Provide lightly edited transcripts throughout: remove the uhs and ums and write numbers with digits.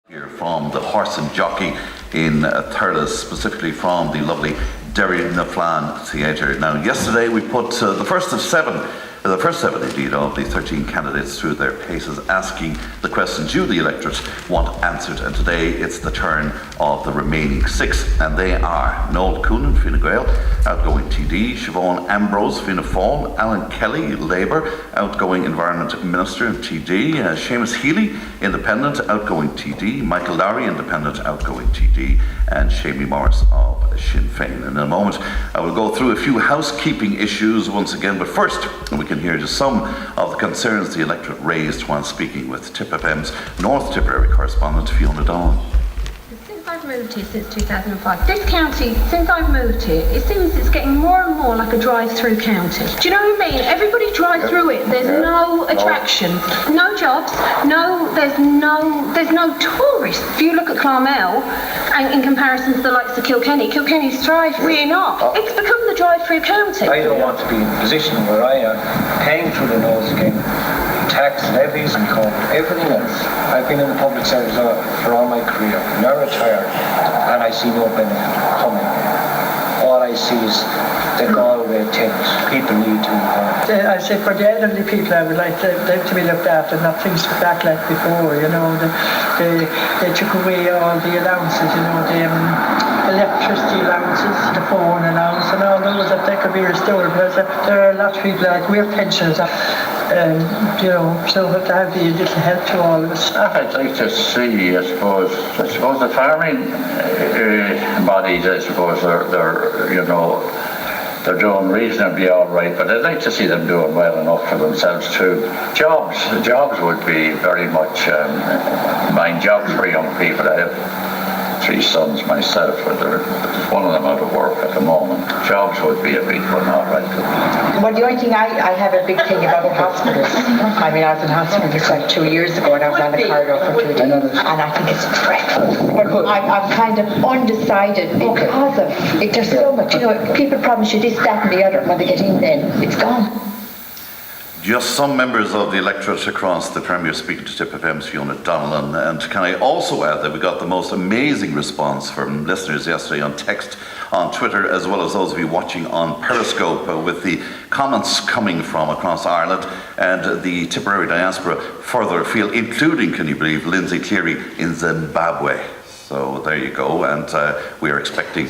Here from the Horse Jockey in Thurles, specifically from the lovely Derry na Flan Theatre. Now, yesterday we put the first seven indeed of the 13 candidates through their paces, asking the questions you, the electorate, want answered. And today it's the turn of the remaining 6, and they are Noel Coonan, Fine Gael, outgoing TD; Siobhán Ambrose, Fianna Fáil; Alan Kelly, Labour, outgoing Environment Minister and TD; Séamus Healy, Independent, outgoing TD; Michael Lowry, Independent, outgoing TD; and Séamie Morris of Sinn Féin. In a moment, I will go through a few housekeeping issues once again, but first we can hear just some of the concerns the electorate raised while speaking with Tipp FM's North Tipperary correspondent Fiona Dawn. Since I've moved here since 2005, this county, since I've moved here, it seems it's getting more and more like a drive-through county. Do you know what I mean? Everybody drives through it. There's no attraction, no jobs, there's no tourists. If you look at Clonmel, and in comparison to the likes of Kilkenny's thrived, we're not. It's become the drive-through county. I don't want to be in a position where I am paying through the nose again. Tax, levies, and everything else. I've been in the public service for all my career, now retired, and I see no benefit coming. All I see is the Galway attempt. People need to involve. I say for the elderly people, I would like them to be looked after, not things back like before. You know, they took away all the allowances. You know, the electricity allowances, the phone allowance, and all those that they could be restored. Because there are a lot of people like we're pensioners. You know, so that would be a little help to all of us. I'd like to see, I suppose the farming bodies, I suppose, they're doing reasonably all right, but I'd like to see them doing well enough for themselves too. Jobs would be very much mind jobs for young people. I have 3 sons myself, but there's one of them out of work at the moment. Jobs would be a big one, all right. Well, the only thing I have a big thing about hospitals. I mean, I was in hospital just like 2 years ago, and I was on the corridor for 2 days, and I think it's dreadful. But I'm kind of undecided because of it. There's so much, you know, people promise you this, that, and the other, and when they get in, then it's gone. Just some members of the electorate across the Premier speaking to Tipp FM's Fiona Donnellan. And can I also add that we got the most amazing response from listeners yesterday on text, on Twitter, as well as those of you watching on Periscope, with the comments coming from across Ireland and the Tipperary diaspora further afield, including, can you believe, Lindsay Cleary in Zimbabwe. So there you go, and we are expecting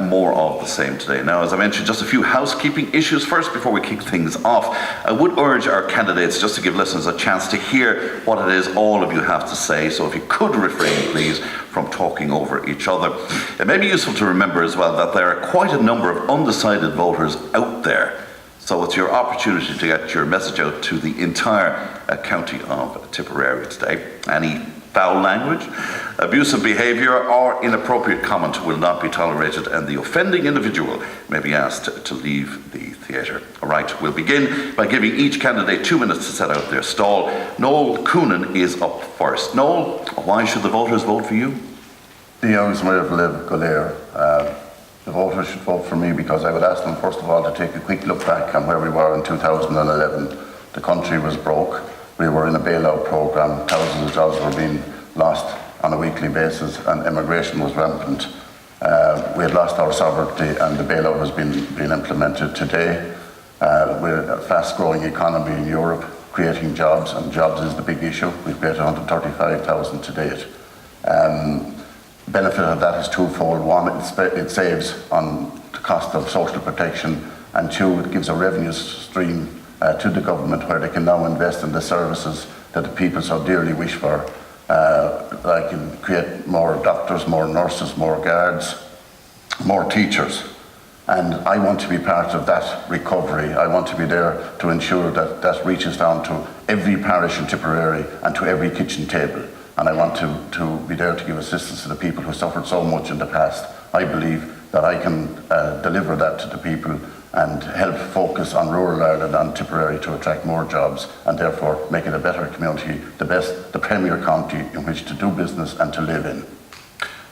more of the same today. Now, as I mentioned, just a few housekeeping issues first before we kick things off. I would urge our candidates just to give listeners a chance to hear what it is all of you have to say. So if you could refrain, please, from talking over each other. It may be useful to remember as well that there are quite a number of undecided voters out there. So it's your opportunity to get your message out to the entire county of Tipperary today. Any foul language, abusive behaviour or inappropriate comment will not be tolerated, and the offending individual may be asked to leave the theatre. All right, we'll begin by giving each candidate 2 minutes to set out their stall. Noel Coonan is up first. Noel, why should the voters vote for you? The youngs may have lived Golair. The voters should vote for me because I would ask them first of all to take a quick look back on where we were in 2011. The country was broke. We were in a bailout programme, thousands of jobs were being lost on a weekly basis, and immigration was rampant. We had lost our sovereignty, and the bailout was being implemented today. We're a fast-growing economy in Europe, creating jobs, and jobs is the big issue. We've created 135,000 to date. Benefit of that is twofold. One, it saves on the cost of social protection, and two, it gives a revenue stream to the government where they can now invest in the services that the people so dearly wish for, like create more doctors, more nurses, more guards, more teachers. And I want to be part of that recovery. I want to be there to ensure that that reaches down to every parish in Tipperary and to every kitchen table. And I want to be there to give assistance to the people who suffered so much in the past. I believe that I can deliver that to the people and help focus on rural Ireland and Tipperary to attract more jobs and therefore make it a better community, the premier county in which to do business and to live in.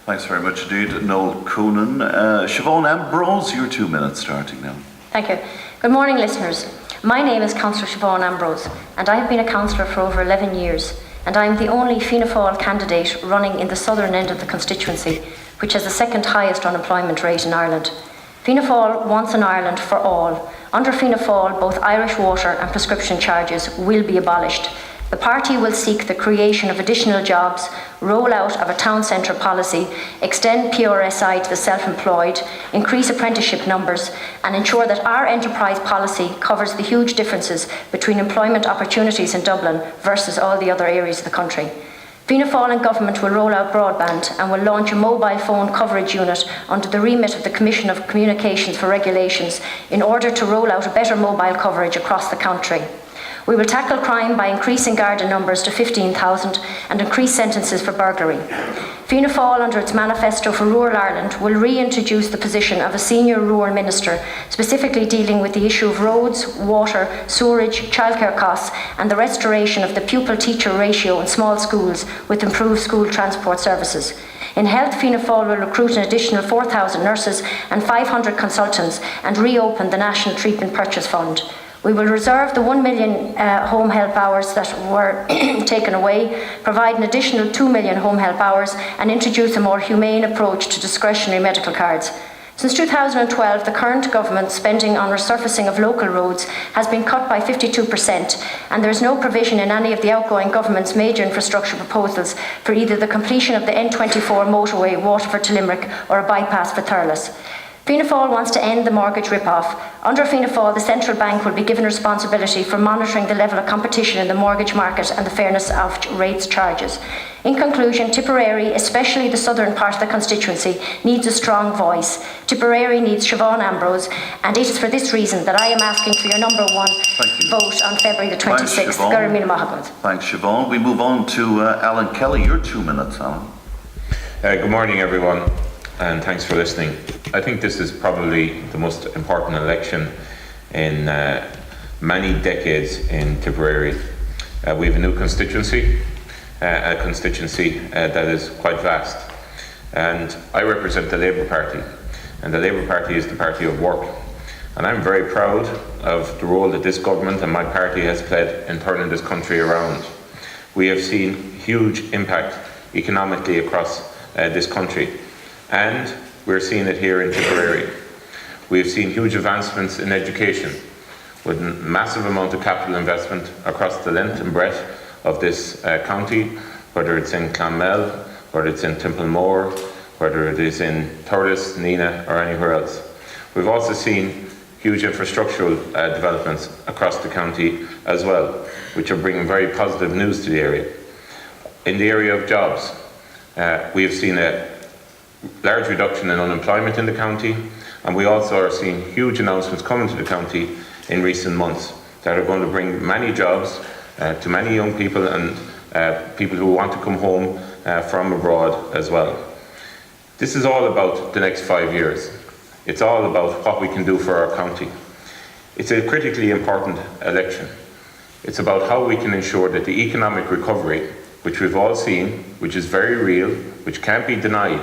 Thanks very much indeed, Noel Coonan. Siobhán Ambrose, your 2 minutes starting now. Thank you. Good morning, listeners. My name is Councillor Siobhán Ambrose, and I have been a councillor for over 11 years. and I am the only Fianna Fáil candidate running in the southern end of the constituency, which has the second highest unemployment rate in Ireland. Fianna Fáil wants an Ireland for all. Under Fianna Fáil, both Irish water and prescription charges will be abolished. The party will seek the creation of additional jobs, roll out of a town centre policy, extend PRSI to the self-employed, increase apprenticeship numbers, and ensure that our enterprise policy covers the huge differences between employment opportunities in Dublin versus all the other areas of the country. Fianna Fáil and government will roll out broadband and will launch a mobile phone coverage unit under the remit of the Commission of Communications for Regulations in order to roll out a better mobile coverage across the country. We will tackle crime by increasing Garda numbers to 15,000 and increase sentences for burglary. Fianna Fáil, under its manifesto for rural Ireland, will reintroduce the position of a senior rural minister, specifically dealing with the issue of roads, water, sewerage, childcare costs, and the restoration of the pupil-teacher ratio in small schools with improved school transport services. In health, Fianna Fáil will recruit an additional 4,000 nurses and 500 consultants and reopen the National Treatment Purchase Fund. We will reserve the 1 million home help hours that were taken away, provide an additional 2 million home help hours, and introduce a more humane approach to discretionary medical cards. Since 2012, the current government spending on resurfacing of local roads has been cut by 52%, and there is no provision in any of the outgoing government's major infrastructure proposals for either the completion of the N24 motorway Waterford to Limerick or a bypass for Thurles. Fianna Fáil wants to end the mortgage rip-off. Under Fianna Fáil, the central bank will be given responsibility for monitoring the level of competition in the mortgage market and the fairness of rates charges. In conclusion, Tipperary, especially the southern part of the constituency, needs a strong voice. Tipperary needs Siobhán Ambrose, and it is for this reason that I am asking for your number one vote on February the 26th. Thanks, Siobhán. We move on to Alan Kelly. Your 2 minutes, Alan. Good morning, everyone, and thanks for listening. I think this is probably the most important election in many decades in Tipperary. We have a new constituency, that is quite vast. And I represent the Labour Party, and the Labour Party is the party of work. And I'm very proud of the role that this government and my party has played in turning this country around. We have seen huge impact economically across this country, and we're seeing it here in Tipperary. We have seen huge advancements in education, with a massive amount of capital investment across the length and breadth of this county, whether it's in Clonmel, whether it's in Templemore, whether it is in Thurles, Nenagh, or anywhere else. We've also seen huge infrastructural developments across the county as well, which are bringing very positive news to the area. In the area of jobs, we have seen a large reduction in unemployment in the county, and we also are seeing huge announcements coming to the county in recent months that are going to bring many jobs to many young people and people who want to come home from abroad as well. This is all about the next 5 years. It's all about what we can do for our county. It's a critically important election. It's about how we can ensure that the economic recovery, which we've all seen, which is very real, which can't be denied,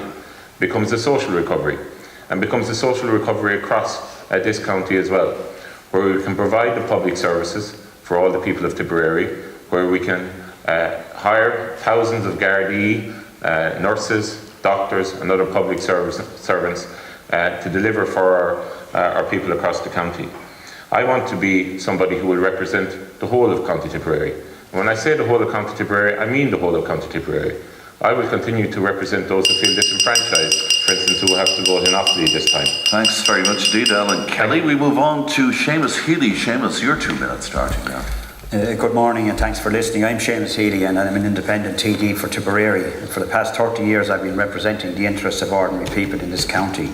becomes a social recovery, and becomes a social recovery across this county as well, where we can provide the public services for all the people of Tipperary, where we can hire thousands of Gardaí, nurses, doctors and other public servants to deliver for our people across the county. I want to be somebody who will represent the whole of County Tipperary. And when I say the whole of County Tipperary, I mean the whole of County Tipperary. I will continue to represent those who feel disenfranchised, for instance, who will have to vote in Offaly this time. Thanks very much indeed, Alan Kelly. We move on to Séamus Healy. Séamus, your 2 minutes starting now. Good morning and thanks for listening. I'm Séamus Healy and I'm an independent TD for Tipperary. For the past 30 years I've been representing the interests of ordinary people in this county.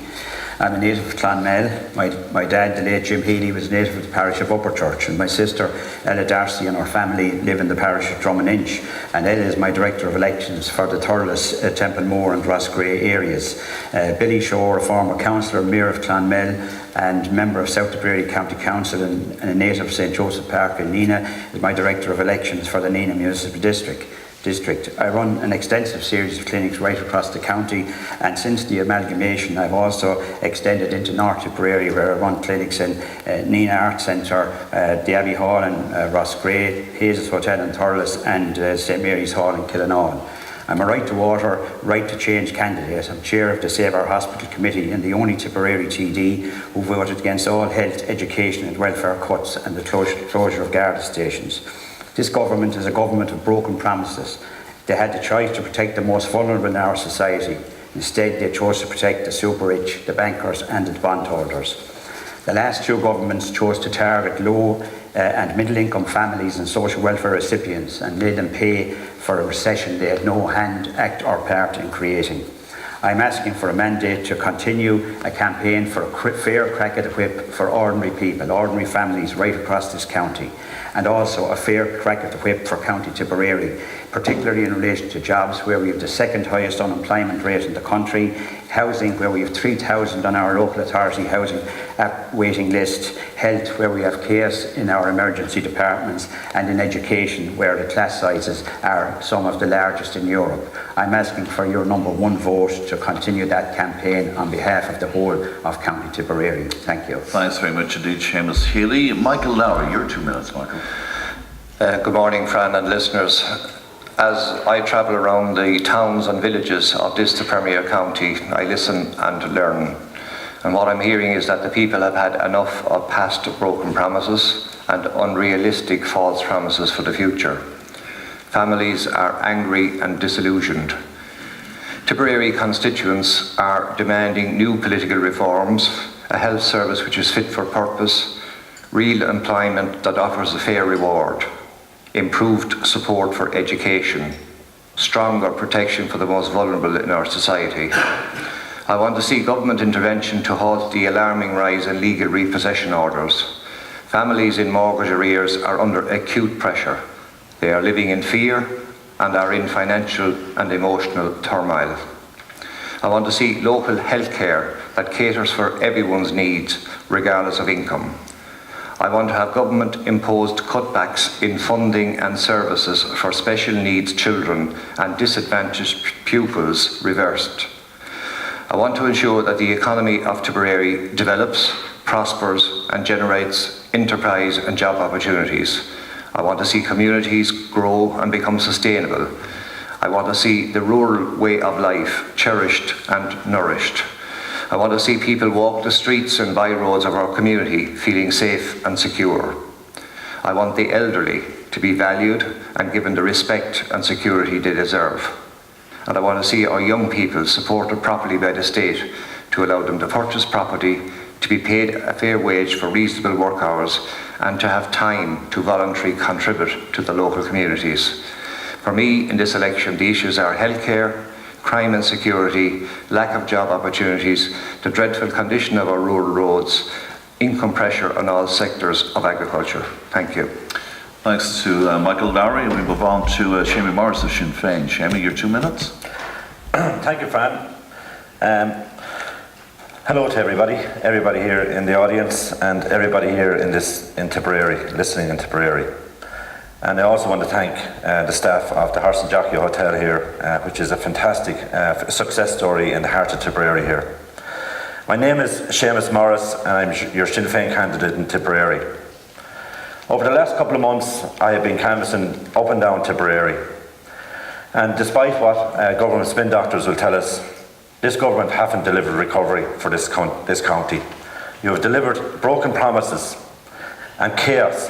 I'm a native of Clonmel. My dad, the late Jim Healy, was native of the parish of Upperchurch, and my sister Ella Darcy and her family live in the parish of Drummondinch, and Ella is my director of elections for the Thurles, Templemore and Rossgrey areas. Billy Shore, a former councillor, Mayor of Clonmel and member of South Tipperary County Council and a native of St Joseph Park in Nenagh, is my director of elections for the Nenagh Municipal District. district. I run an extensive series of clinics right across the county, and since the amalgamation I've also extended into North Tipperary, where I run clinics in Nina Arts Centre, the Abbey Hall in Rossgrave, Hayes Hotel in Thurles, and St Mary's Hall in Killinall. I'm a Right to Water, Right to Change candidate. I'm chair of the Save Our Hospital Committee and the only Tipperary TD who voted against all health, education and welfare cuts and the closure of Garda stations. This government is a government of broken promises. They had the choice to protect the most vulnerable in our society. Instead, they chose to protect the super rich, the bankers and the bondholders. The last two governments chose to target low and middle-income families and social welfare recipients and made them pay for a recession they had no hand, act or part in creating. I'm asking for a mandate to continue a campaign for a fair crack at the whip for ordinary people, ordinary families right across this county, and also a fair crack at the whip for County Tipperary, particularly in relation to jobs where we have the second highest unemployment rate in the country, housing where we have 3,000 on our local authority housing waiting list, health where we have chaos in our emergency departments, and in education where the class sizes are some of the largest in Europe. I'm asking for your number one vote to continue that campaign on behalf of the whole of County Tipperary. Thank you. Thanks very much indeed, Séamus. Healy. Michael Lowry, your 2 minutes, Michael. Good morning, Fran and listeners. As I travel around the towns and villages of this Tipperary County, I listen and learn. And what I'm hearing is that the people have had enough of past broken promises and unrealistic false promises for the future. Families are angry and disillusioned. Tipperary constituents are demanding new political reforms, a health service which is fit for purpose, real employment that offers a fair reward, improved support for education, stronger protection for the most vulnerable in our society. I want to see government intervention to halt the alarming rise in legal repossession orders. Families in mortgage arrears are under acute pressure. They are living in fear and are in financial and emotional turmoil. I want to see local health care that caters for everyone's needs, regardless of income. I want to have government-imposed cutbacks in funding and services for special needs children and disadvantaged pupils reversed. I want to ensure that the economy of Tipperary develops, prospers and generates enterprise and job opportunities. I want to see communities grow and become sustainable. I want to see the rural way of life cherished and nourished. I want to see people walk the streets and byroads of our community feeling safe and secure. I want the elderly to be valued and given the respect and security they deserve. And I want to see our young people supported properly by the state to allow them to purchase property, to be paid a fair wage for reasonable work hours, and to have time to voluntarily contribute to the local communities. For me, in this election, the issues are healthcare, crime and security, lack of job opportunities, the dreadful condition of our rural roads, income pressure on all sectors of agriculture. Thank you. Thanks to Michael Lowry. We move on to Séamie Morris of Sinn Féin. Séamie, your 2 minutes. Thank you, Fran. Hello to everybody here in the audience and everybody here in Tipperary, listening in Tipperary. And I also want to thank the staff of the Horse Jockey Hotel here, which is a fantastic success story in the heart of Tipperary here. My name is Séamus Morris and I'm your Sinn Féin candidate in Tipperary. Over the last couple of months I have been canvassing up and down Tipperary, and despite what government spin doctors will tell us, this government haven't delivered recovery for this county. You have delivered broken promises and chaos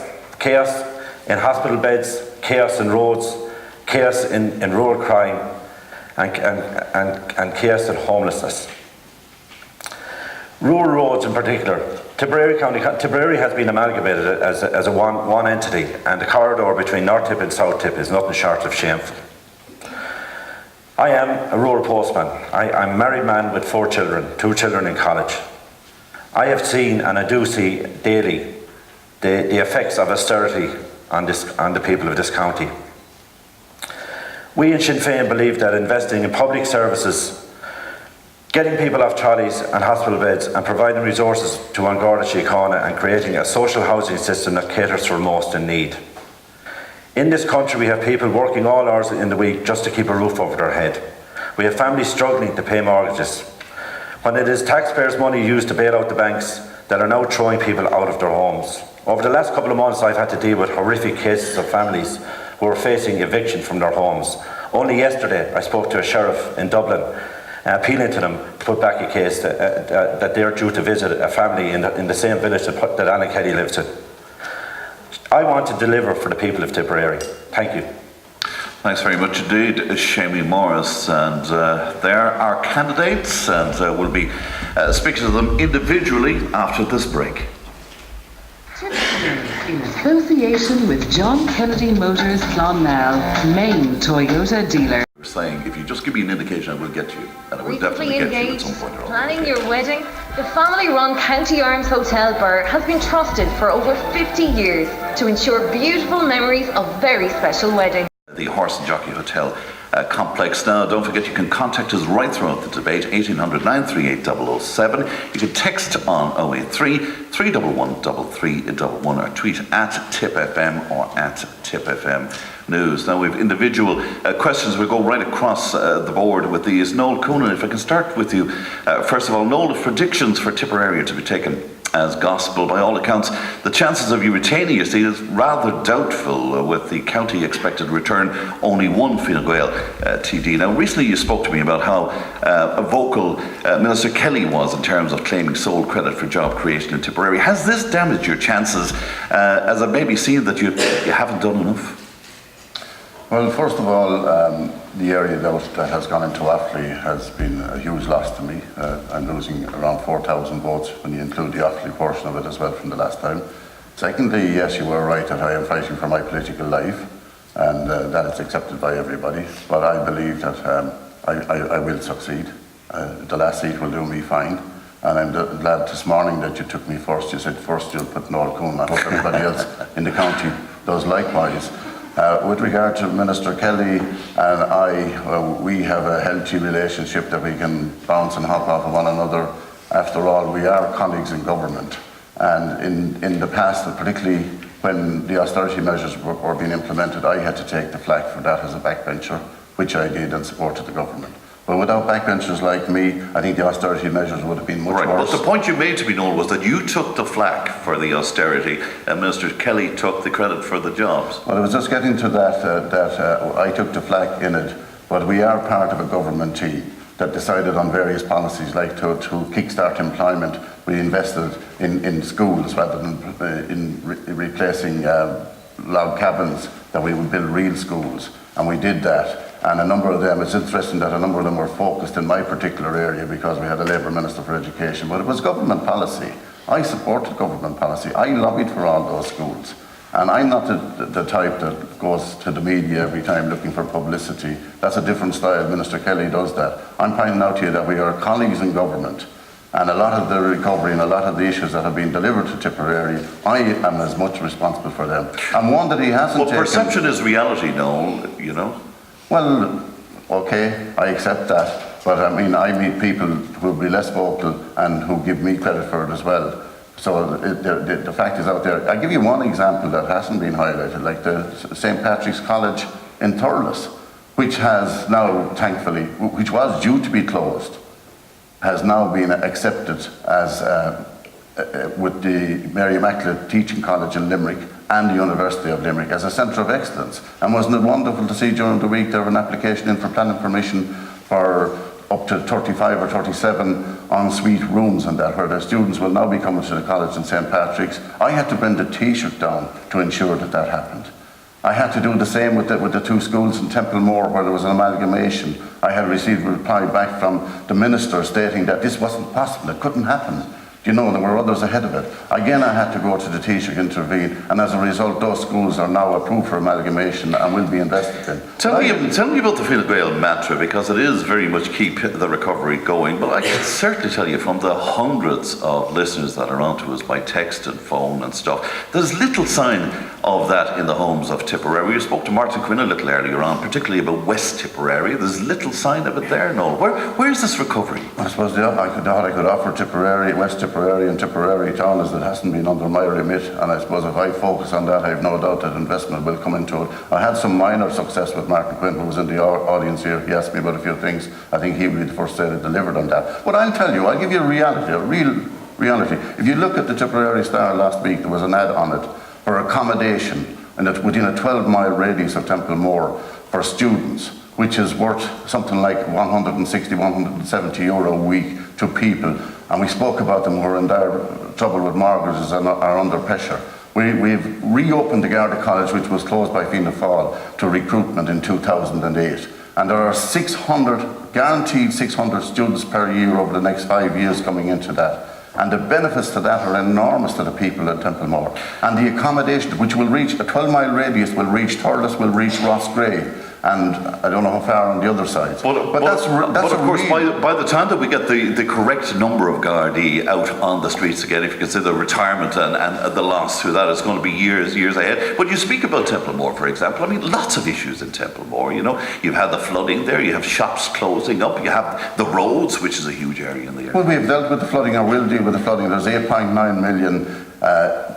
in hospital beds, chaos in roads, chaos in rural crime, and chaos in homelessness. Rural roads in particular. Tipperary has been amalgamated as a one entity, and the corridor between North Tip and South Tip is nothing short of shameful. I am a rural postman. I'm a married man with 4 children, 2 children in college. I have seen, and I do see daily, the effects of austerity on the people of this county. We in Sinn Féin believe that investing in public services, getting people off trolleys and hospital beds and providing resources to An Garda Síochána and creating a social housing system that caters for most in need. In this country, we have people working all hours in the week just to keep a roof over their head. We have families struggling to pay mortgages. When it is taxpayers' money used to bail out the banks that are now throwing people out of their homes. Over the last couple of months, I've had to deal with horrific cases of families who are facing eviction from their homes. Only yesterday, I spoke to a sheriff in Dublin, appealing to them to put back a case that they're due to visit a family in the same village that Anna Healy lives in. I want to deliver for the people of Tipperary. Thank you. Thanks very much indeed, Séamie Morris. And there are candidates, and we'll be speaking to them individually after this break. In association with John Kennedy Motors Clonmel, main Toyota dealer. We're saying, if you just give me an indication, I will get you. And I will Recently definitely get you at engaged, some point or other. planning your wedding, the family-run County Arms Hotel Burr has been trusted for over 50 years to ensure beautiful memories of very special weddings. The Horse Jockey Hotel complex. Now, don't forget, you can contact us right throughout the debate, 1800 938 007. You can text on 083 311 3311 or tweet at TippFM or at TippFM News. Now, we have individual questions. We'll go right across the board with these. Noel Coonan, if I can start with you. First of all, Noel, predictions for Tipperary to be taken as gospel. By all accounts, the chances of you retaining your seat is rather doubtful, with the county expected to return only one Fine Gael TD. Now, recently you spoke to me about how vocal Minister Kelly was in terms of claiming sole credit for job creation in Tipperary. Has this damaged your chances, as I've maybe seen that you haven't done enough? Well, first of all, the area that has gone into Offaly has been a huge loss to me. I'm losing around 4,000 votes when you include the Offaly portion of it as well from the last time. Secondly, yes, you were right that I am fighting for my political life, and that is accepted by everybody. But I believe that I will succeed. The last seat will do me fine. And I'm glad this morning that you took me first. You said first you'll put Noel Coonan. I hope everybody else in the county does likewise. With regard to Minister Kelly and I, we have a healthy relationship that we can bounce and hop off of one another. After all, we are colleagues in government. And in the past, particularly when the austerity measures were being implemented, I had to take the flak for that as a backbencher, which I did and supported the government. But without backbenchers like me, I think the austerity measures would have been much worse. But the point you made to me, Noel, was that you took the flak for the austerity and Minister Kelly took the credit for the jobs. Well, I was just getting to that, I took the flak in it, but we are part of a government team that decided on various policies, like to kickstart employment. We invested in schools rather than in replacing log cabins, that we would build real schools, and we did that. And a number of them, it's interesting that a number of them were focused in my particular area because we had a Labour Minister for Education, but it was government policy. I supported government policy. I lobbied for all those schools. And I'm not the type that goes to the media every time looking for publicity. That's a different style. Minister Kelly does that. I'm pointing out to you that we are colleagues in government. And a lot of the recovery and a lot of the issues that have been delivered to Tipperary, I am as much responsible for them. And one that he hasn't taken... Well, perception is reality, Noel, you know. Well, okay, I accept that. But I mean, I meet people who will be less vocal and who give me credit for it as well. So the fact is out there. I'll give you one example that hasn't been highlighted, like the St. Patrick's College in Thurles, which has now, thankfully, which was due to be closed, has now been accepted as, with the Mary Immaculate Teaching College in Limerick and the University of Limerick as a centre of excellence. And wasn't it wonderful to see during the week there was an application in for planning permission for up to 35 or 37 ensuite rooms and that, where the students will now be coming to the college in St. Patrick's. I had to bring the Taoiseach down to ensure that that happened. I had to do the same with the two schools in Templemore where there was an amalgamation. I had received a reply back from the minister stating that this wasn't possible, it couldn't happen. You know, there were others ahead of it. Again, I had to go to the Taoiseach, intervene, and as a result, those schools are now approved for amalgamation and will be invested in. Tell me about the Fine Gael mantra, because it is very much keep the recovery going, but I can certainly tell you from the hundreds of listeners that are on to us by text and phone and stuff, there's little sign of that in the homes of Tipperary. We spoke to Martin Quinn a little earlier on, particularly about West Tipperary. There's little sign of it there, Noel. Where is this recovery? I suppose I could offer Tipperary, West Tipperary and Tipperary town is that hasn't been under my remit, and I suppose if I focus on that, I have no doubt that investment will come into it. I had some minor success with Martin Quinn, who was in the audience here. He asked me about a few things. I think he will be the first to delivered on that. But I'll tell you, I'll give you a real reality. If you look at the Tipperary Star last week, there was an ad on it for accommodation and it's within a 12-mile radius of Templemore for students, which is worth something like 160, 170 euro a week to people. And we spoke about them who are in dire trouble with mortgages and are under pressure. We've reopened the Garda College, which was closed by Fianna Fáil, to recruitment in 2008. And there are guaranteed 600 students per year over the next 5 years coming into that. And the benefits to that are enormous to the people in Templemore. And the accommodation, which will reach a 12-mile radius, will reach Thurles, will reach Rossgrave, and I don't know how far on the other side. But of course, by the time that we get the correct number of Gardaí out on the streets again, if you consider retirement and the loss through that, it's going to be years ahead. But you speak about Templemore, for example. I mean, lots of issues in Templemore. You know, you've had the flooding there, you have shops closing up, you have the roads, which is a huge area in the area. Well, we've dealt with the flooding, or will deal with the flooding. There's 8.9 million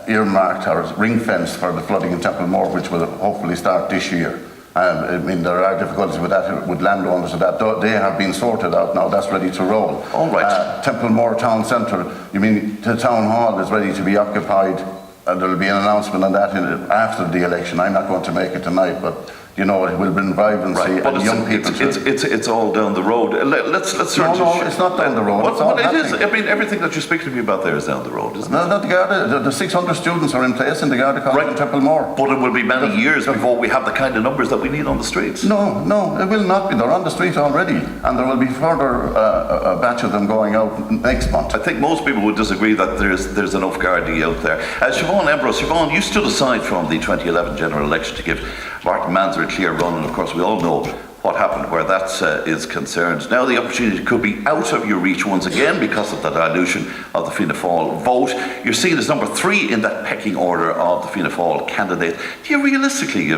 earmarked or ring-fenced for the flooding in Templemore, which will hopefully start this year. I mean, there are difficulties with that, with landowners, that they have been sorted out now. That's ready to roll. All right. Templemore Town Centre, you mean the town hall is ready to be occupied, and there will be an announcement on that after the election. I'm not going to make it tonight, but you know, it will bring vibrancy and young people. It's all down the road. Let's turn No, it's not down the road. Well, it is. I mean, everything that you're speaking to me about there is down the road, isn't it? No, the Garda, the 600 students are in place in the Garda College in Templemore. But it will be many years before we have the kind of numbers that we need on the streets. No, it will not be. They're on the street already, and there will be further a batch of them going out next month. I think most people would disagree that there's enough Gardaí out there. Siobhán Ambrose, Siobhán, you stood aside from the 2011 general election to give Martin Manzer a clear run, and of course we all know what happened where that is concerned. Now the opportunity could be out of your reach once again because of the dilution of the Fianna Fáil vote. You're seen as number 3 in that pecking order of the Fianna Fáil candidate. Do you realistically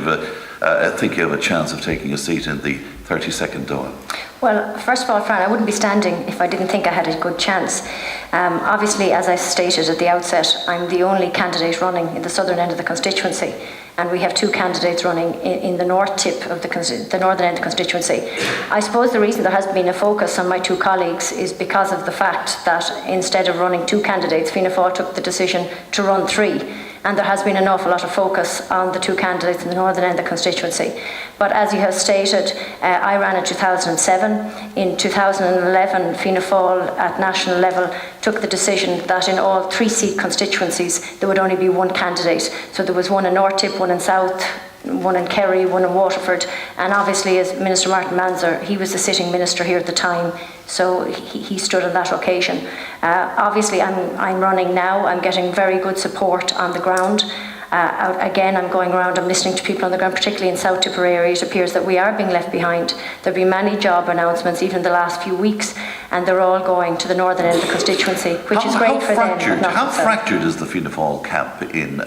think you have a chance of taking a seat in the 32nd Dáil? Well, first of all, Fran, I wouldn't be standing if I didn't think I had a good chance. Obviously, as I stated at the outset, I'm the only candidate running in the southern end of the constituency, and we have 2 candidates running in the north tip of the northern end of the constituency. I suppose the reason there has been a focus on my 2 colleagues is because of the fact that instead of running 2 candidates, Fianna Fáil took the decision to run 3. And there has been an awful lot of focus on the 2 candidates in the northern end of the constituency. But as you have stated, I ran in 2007. In 2011, Fianna Fáil at national level took the decision that in all 3-seat constituencies there would only be 1 candidate. So there was 1 in North Tip, 1 in South, 1 in Kerry, 1 in Waterford, and obviously as Minister Martin Manzer, he was the sitting minister here at the time, so he stood on that occasion. Obviously I'm running now, I'm getting very good support on the ground. Again, I'm going around, I'm listening to people on the ground, particularly in South Tipperary. It appears that we are being left behind. There'll be many job announcements, even in the last few weeks, and they're all going to the northern end of the constituency, which is great for them. How fractured is the Fianna Fáil camp in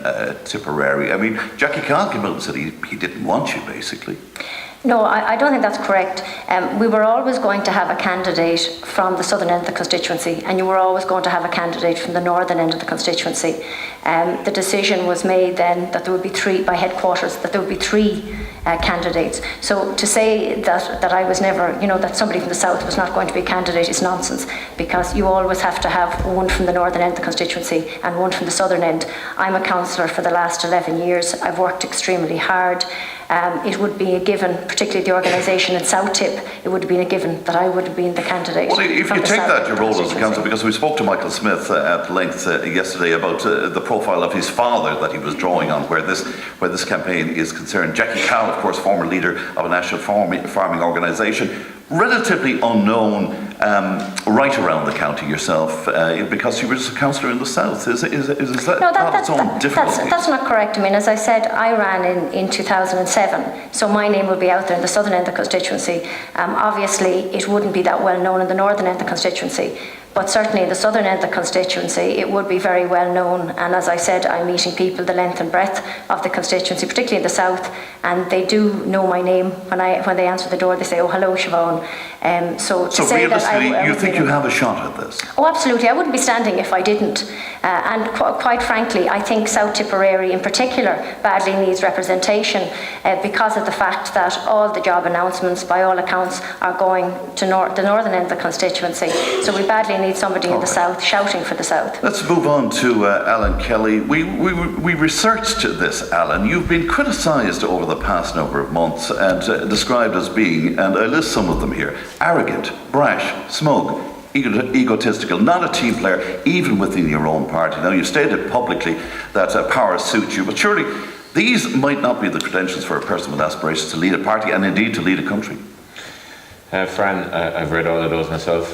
Tipperary? I mean, Jackie Khan came out and said he didn't want you, basically. No, I don't think that's correct. We were always going to have a candidate from the southern end of the constituency, and you were always going to have a candidate from the northern end of the constituency. The decision was made then that there would be 3 by headquarters, that there would be 3 candidates. So to say that I was never, that somebody from the south was not going to be a candidate is nonsense, because you always have to have 1 from the northern end of the constituency and 1 from the southern end. I'm a councillor for the last 11 years. I've worked extremely hard. It would be a given, particularly the organisation in South Tip, it would have been a given that I would have been the candidate. Well, if you take that, your role as a councillor, because we spoke to Michael Smith at length yesterday about the profile of his father that he was drawing on where this campaign is concerned. Jackie Cowan, of course, former leader of a national farming organisation, relatively unknown right around the county yourself, because you were just a councillor in the south. Is that not its own difficulty? That's not correct. I mean, as I said, I ran in 2007, so my name would be out there in the southern end of the constituency. Obviously, it wouldn't be that well known in the northern end of the constituency. But certainly in the southern end of the constituency, it would be very well known. And as I said, I'm meeting people the length and breadth of the constituency, particularly in the south, and they do know my name. When they answer the door, they say, "Oh, hello, Siobhán." So realistically, you think you have a shot at this? Oh, absolutely. I wouldn't be standing if I didn't. And quite frankly, I think South Tipperary in particular badly needs representation because of the fact that all the job announcements, by all accounts, are going to the northern end of the constituency. So we badly need somebody in the south shouting for the south. Let's move on to Alan Kelly. We researched this, Alan. You've been criticised over the past number of months and described as being, and I list some of them here, arrogant, brash, smug, egotistical, not a team player, even within your own party. Now, you stated publicly that power suits you, but surely these might not be the credentials for a person with aspirations to lead a party and indeed to lead a country. Fran, I've read all of those myself.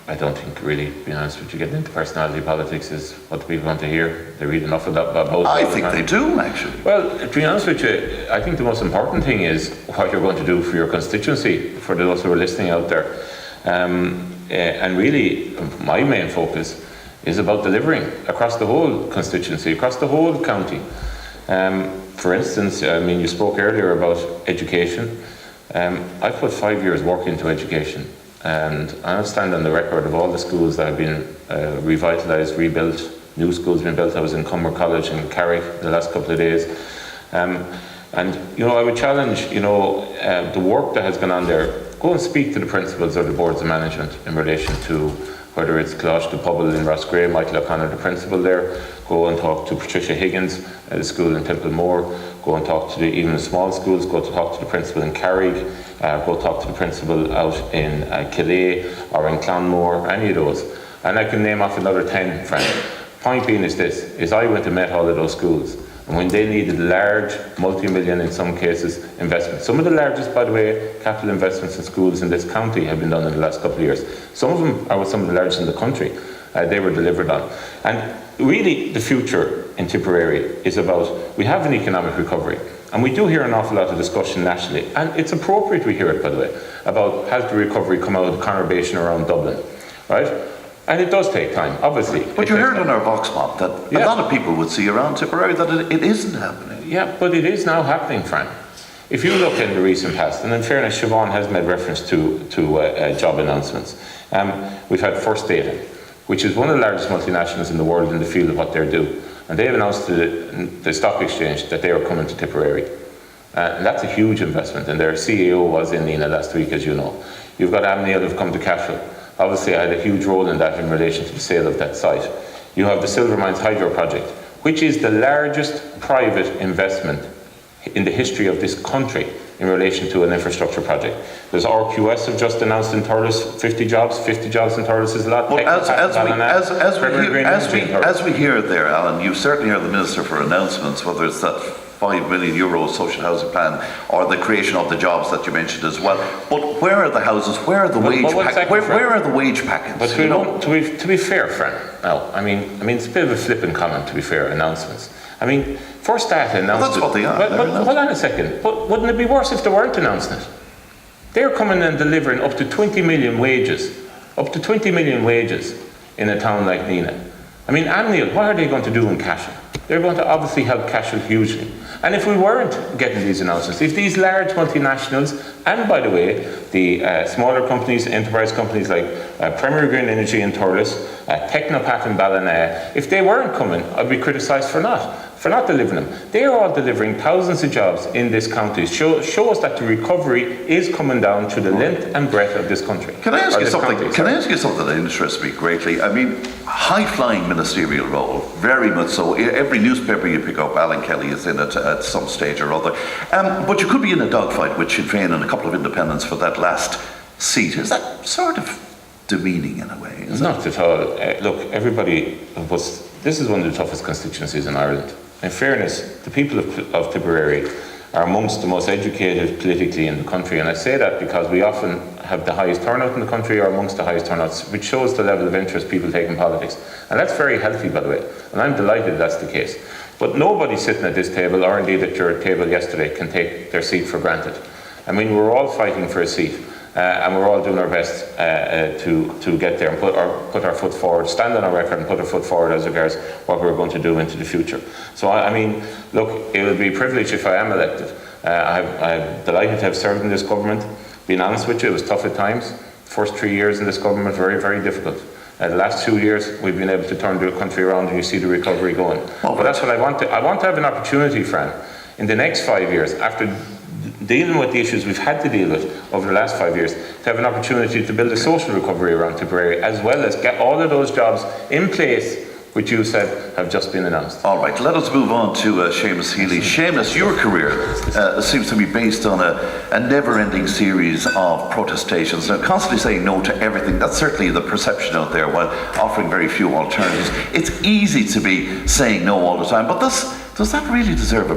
I don't think really, to be honest with you, getting into personality politics is what the people want to hear. They read enough of that about both. I think they do, actually. Well, to be honest with you, I think the most important thing is what you're going to do for your constituency, for those who are listening out there. And really, my main focus is about delivering across the whole constituency, across the whole county. For instance, I mean, you spoke earlier about education. I've put 5 years work into education, and I'll stand on the record of all the schools that have been revitalised, rebuilt, new schools been built. I was in Cumber College in Carrick the last couple of days. And, I would challenge, the work that has gone on there. Go and speak to the principals or the boards of management in relation to whether it's Closh the Pobble in Roscrea, Michael O'Connor, the principal there. Go and talk to Patricia Higgins at the school in Templemore. Go and talk to even the small schools. Go to talk to the principal in Carrick. Go talk to the principal out in Killea or in Clonmore, any of those. And I can name off another 10, Frank. Point being is I went and met all of those schools. And when they needed large, multi-million in some cases, investments. Some of the largest, by the way, capital investments in schools in this county have been done in the last couple of years. Some of them are with some of the largest in the country. They were delivered on. And really, the future in Tipperary is about, we have an economic recovery. And we do hear an awful lot of discussion nationally. And it's appropriate we hear it, by the way, about has the recovery come out of the conurbation around Dublin, right? And it does take time, obviously. But you heard in our Vox Pop that a lot of people would see around Tipperary that it isn't happening. Yeah, but it is now happening, Frank. If you look in the recent past, and in fairness, Siobhán has made reference to job announcements. We've had First Data, which is one of the largest multinationals in the world in the field of what they do. And they have announced to the stock exchange that they are coming to Tipperary. And that's a huge investment. And their CEO was in Nina last week, as you know. You've got Amneal who've come to Cashel. Obviously, I had a huge role in that in relation to the sale of that site. You have the Silver Mines Hydro project, which is the largest private investment in the history of this country in relation to an infrastructure project. There's RQS have just announced in Thurles 50 jobs in Thurles is a lot. Well, as we hear there, Alan, you certainly are the Minister for announcements, whether it's that €5 million social housing plan or the creation of the jobs that you mentioned as well. But where are the houses? Where are the wage packets? Where are the wage packets? But to be fair, Frank, now, I mean, it's a bit of a flippant comment, to be fair, announcements. I mean, First Data announced that's what they are. But hold on a second. But wouldn't it be worse if they weren't announcing it? They're coming and delivering up to 20 million wages. Up to 20 million wages in a town like Nina. I mean, Amneal, what are they going to do in Cashel? They're going to obviously help Cashel hugely. And if we weren't getting these announcements, if these large multinationals, and by the way, the smaller companies, enterprise companies like Premier Green Energy in Thurles, Technopat in Ballina, if they weren't coming, I'd be criticised for not delivering them. They are all delivering thousands of jobs in this county. Show us that the recovery is coming down to the length and breadth of this country. Can I ask you something? Can I ask you something that interests me greatly? I mean, high-flying ministerial role, very much so. Every newspaper you pick up, Alan Kelly is in it at some stage or other. But you could be in a dogfight with Sinn Féin and a couple of independents for that last seat. Is that sort of demeaning in a way? Not at all. Look, everybody was. This is one of the toughest constituencies in Ireland. In fairness, the people of Tipperary are amongst the most educated politically in the country, and I say that because we often have the highest turnout in the country or amongst the highest turnouts, which shows the level of interest people take in politics. And that's very healthy, by the way, and I'm delighted that's the case. But nobody sitting at this table, or indeed at your table yesterday, can take their seat for granted. I mean, we're all fighting for a seat. and we're all doing our best to get there and put our foot forward, stand on our record and put our foot forward as regards what we're going to do into the future. So I mean, look, it will be a privilege if I am elected. I'm delighted to have served in this government. Being honest with you, it was tough at times. First 3 years in this government, very, very difficult. The last 2 years, we've been able to turn the country around, and you see the recovery going. But that's what I want to. I want to have an opportunity, Fran, in the next 5 years, after dealing with the issues we've had to deal with over the last 5 years, to have an opportunity to build a social recovery around Tipperary, as well as get all of those jobs in place, which you said have just been announced. All right, let us move on to Séamus Healy. Séamus, your career seems to be based on a never-ending series of protestations. Now, constantly saying no to everything, that's certainly the perception out there, while offering very few alternatives. It's easy to be saying no all the time, but does that really deserve a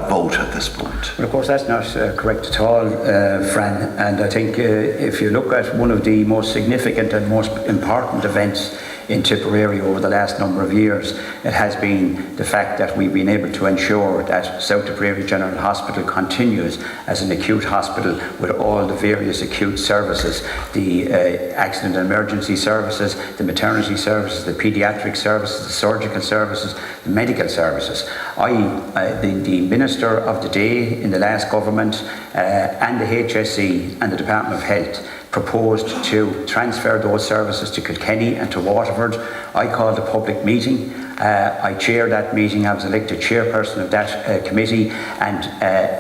vote at this point? Well, of course, that's not correct at all, Fran. And I think if you look at one of the most significant and most important events in Tipperary over the last number of years, it has been the fact that we've been able to ensure that South Tipperary General Hospital continues as an acute hospital with all the various acute services, the accident and emergency services, the maternity services, the paediatric services, the surgical services, the medical services. The Minister of the day in the last government and the HSE and the Department of Health proposed to transfer those services to Kilkenny and to Waterford. I called a public meeting. I chaired that meeting. I was elected chairperson of that committee, and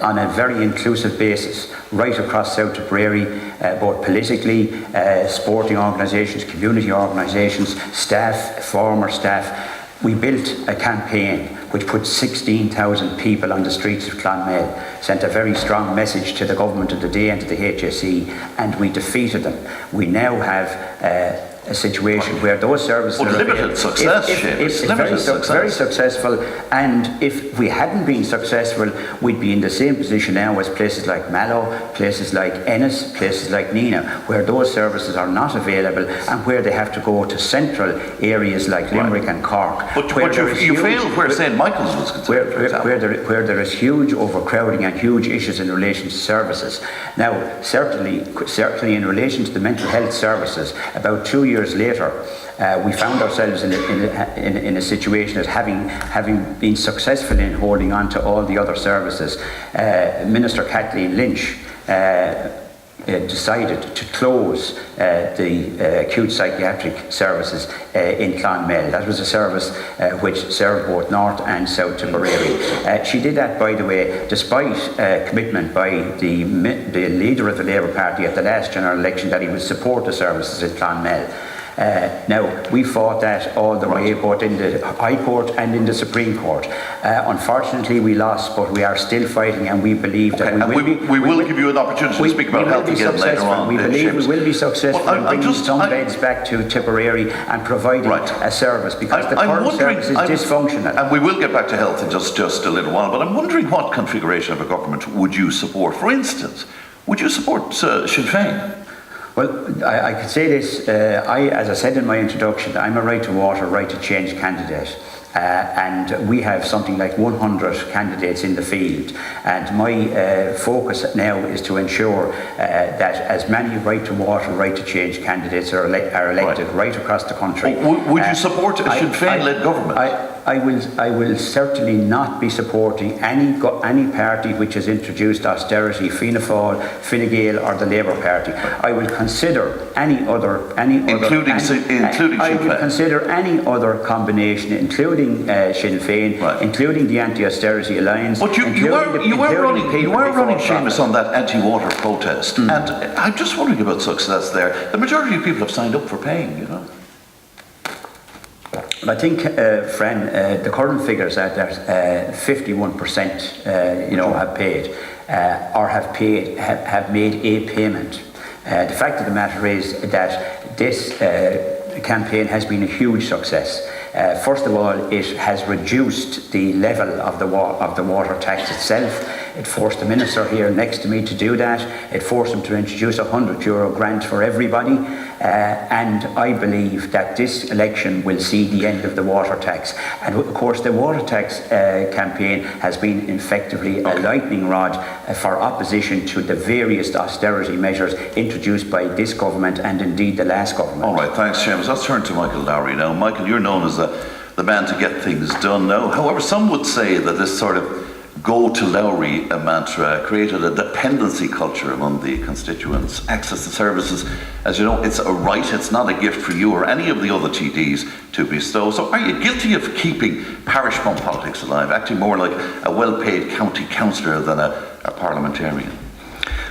on a very inclusive basis, right across South Tipperary, both politically, sporting organisations, community organisations, staff, former staff, we built a campaign which put 16,000 people on the streets of Clonmel, sent a very strong message to the government of the day and to the HSE, and we defeated them. We now have a situation where those services are limited success, very successful, and if we hadn't been successful, we'd be in the same position now as places like Mallow, places like Ennis, places like Nina, where those services are not available and where they have to go to central areas like Limerick and Cork. But you failed where St. Michael's was concerned, where there is huge overcrowding and huge issues in relation to services. Now, certainly in relation to the mental health services, about 2 years later, we found ourselves in a situation as having been successful in holding on to all the other services. Minister Kathleen Lynch decided to close the acute psychiatric services in Clonmel. That was a service which served both North and South Tipperary. She did that, by the way, despite commitment by the leader of the Labour Party at the last general election that he would support the services in Clonmel. Now, we fought that all the way, both in the High Court and in the Supreme Court. Unfortunately, we lost, but we are still fighting, and we believe that we will give you an opportunity to speak about health again later on. We believe we will be successful in bringing some beds back to Tipperary and providing a service, because the current service is dysfunctional. And we will get back to health in just a little while, but I'm wondering what configuration of a government would you support? For instance, would you support Sinn Féin? Well, I could say this, as I said in my introduction, I'm a right to water, right to change candidate. And we have something like 100 candidates in the field, and my focus now is to ensure that as many right to water, right to change candidates are elected right across the country. Would you support a Sinn Féin-led government? I will certainly not be supporting any party which has introduced austerity, Fianna Fáil, Fine Gael, or the Labour Party. I will consider including Sinn Féin. I will consider any other combination, including Sinn Féin, including the Anti-Austerity Alliance. But you were running, Séamus, on that anti-water protest, and I'm just wondering about success there. The majority of people have signed up for paying, you know. I think, Fran, the current figures are that 51%, have paid or have made a payment. The fact of the matter is that this campaign has been a huge success. First of all, it has reduced the level of the water tax itself. It forced the minister here next to me to do that. It forced him to introduce a €100 grant for everybody. And I believe that this election will see the end of the water tax. And of course, the water tax campaign has been effectively a lightning rod for opposition to the various austerity measures introduced by this government and indeed the last government. All right, thanks, Séamus. Let's turn to Michael Lowry now. Michael, you're known as the man to get things done now. However, some would say that this sort of go to Lowry mantra created a dependency culture among the constituents. Access to services, as you know, it's a right, it's not a gift for you or any of the other TDs to bestow. So are you guilty of keeping parish pump politics alive, acting more like a well-paid county councillor than a parliamentarian?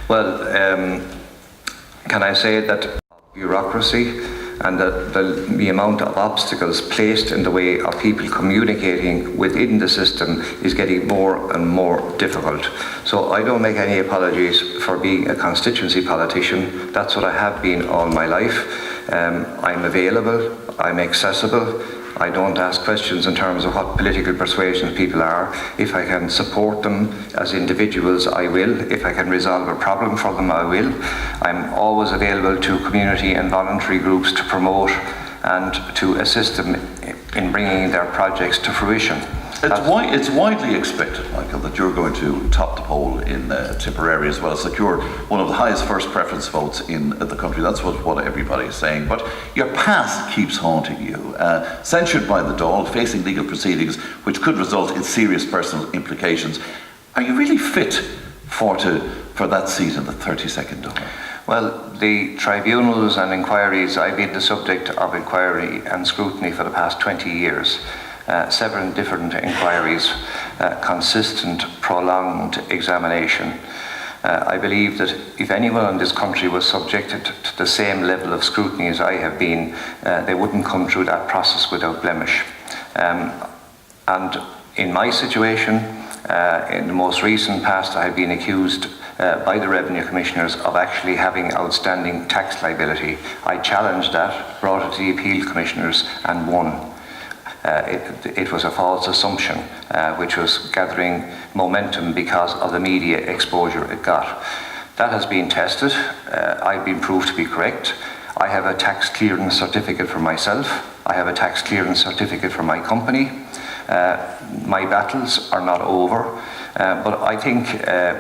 Well, can I say that bureaucracy and the amount of obstacles placed in the way of people communicating within the system is getting more and more difficult. So I don't make any apologies for being a constituency politician. That's what I have been all my life. I'm available, I'm accessible. I don't ask questions in terms of what political persuasions people are. If I can support them as individuals, I will. If I can resolve a problem for them, I will. I'm always available to community and voluntary groups to promote and to assist them in bringing their projects to fruition. It's widely expected, Michael, that you're going to top the poll in Tipperary as well, secure one of the highest first preference votes in the country. That's what everybody is saying. But your past keeps haunting you. Censured by the Dáil, facing legal proceedings which could result in serious personal implications. Are you really fit for that seat in the 32nd Dáil? Well, the tribunals and inquiries, I've been the subject of inquiry and scrutiny for the past 20 years. 7 different inquiries, consistent, prolonged examination. I believe that if anyone in this country was subjected to the same level of scrutiny as I have been, they wouldn't come through that process without blemish. And in my situation, in the most recent past, I have been accused by the Revenue Commissioners of actually having outstanding tax liability. I challenged that, brought it to the Appeal Commissioners and won. It was a false assumption, which was gathering momentum because of the media exposure it got. That has been tested. I've been proved to be correct. I have a tax clearance certificate for myself. I have a tax clearance certificate for my company. My battles are not over. But I think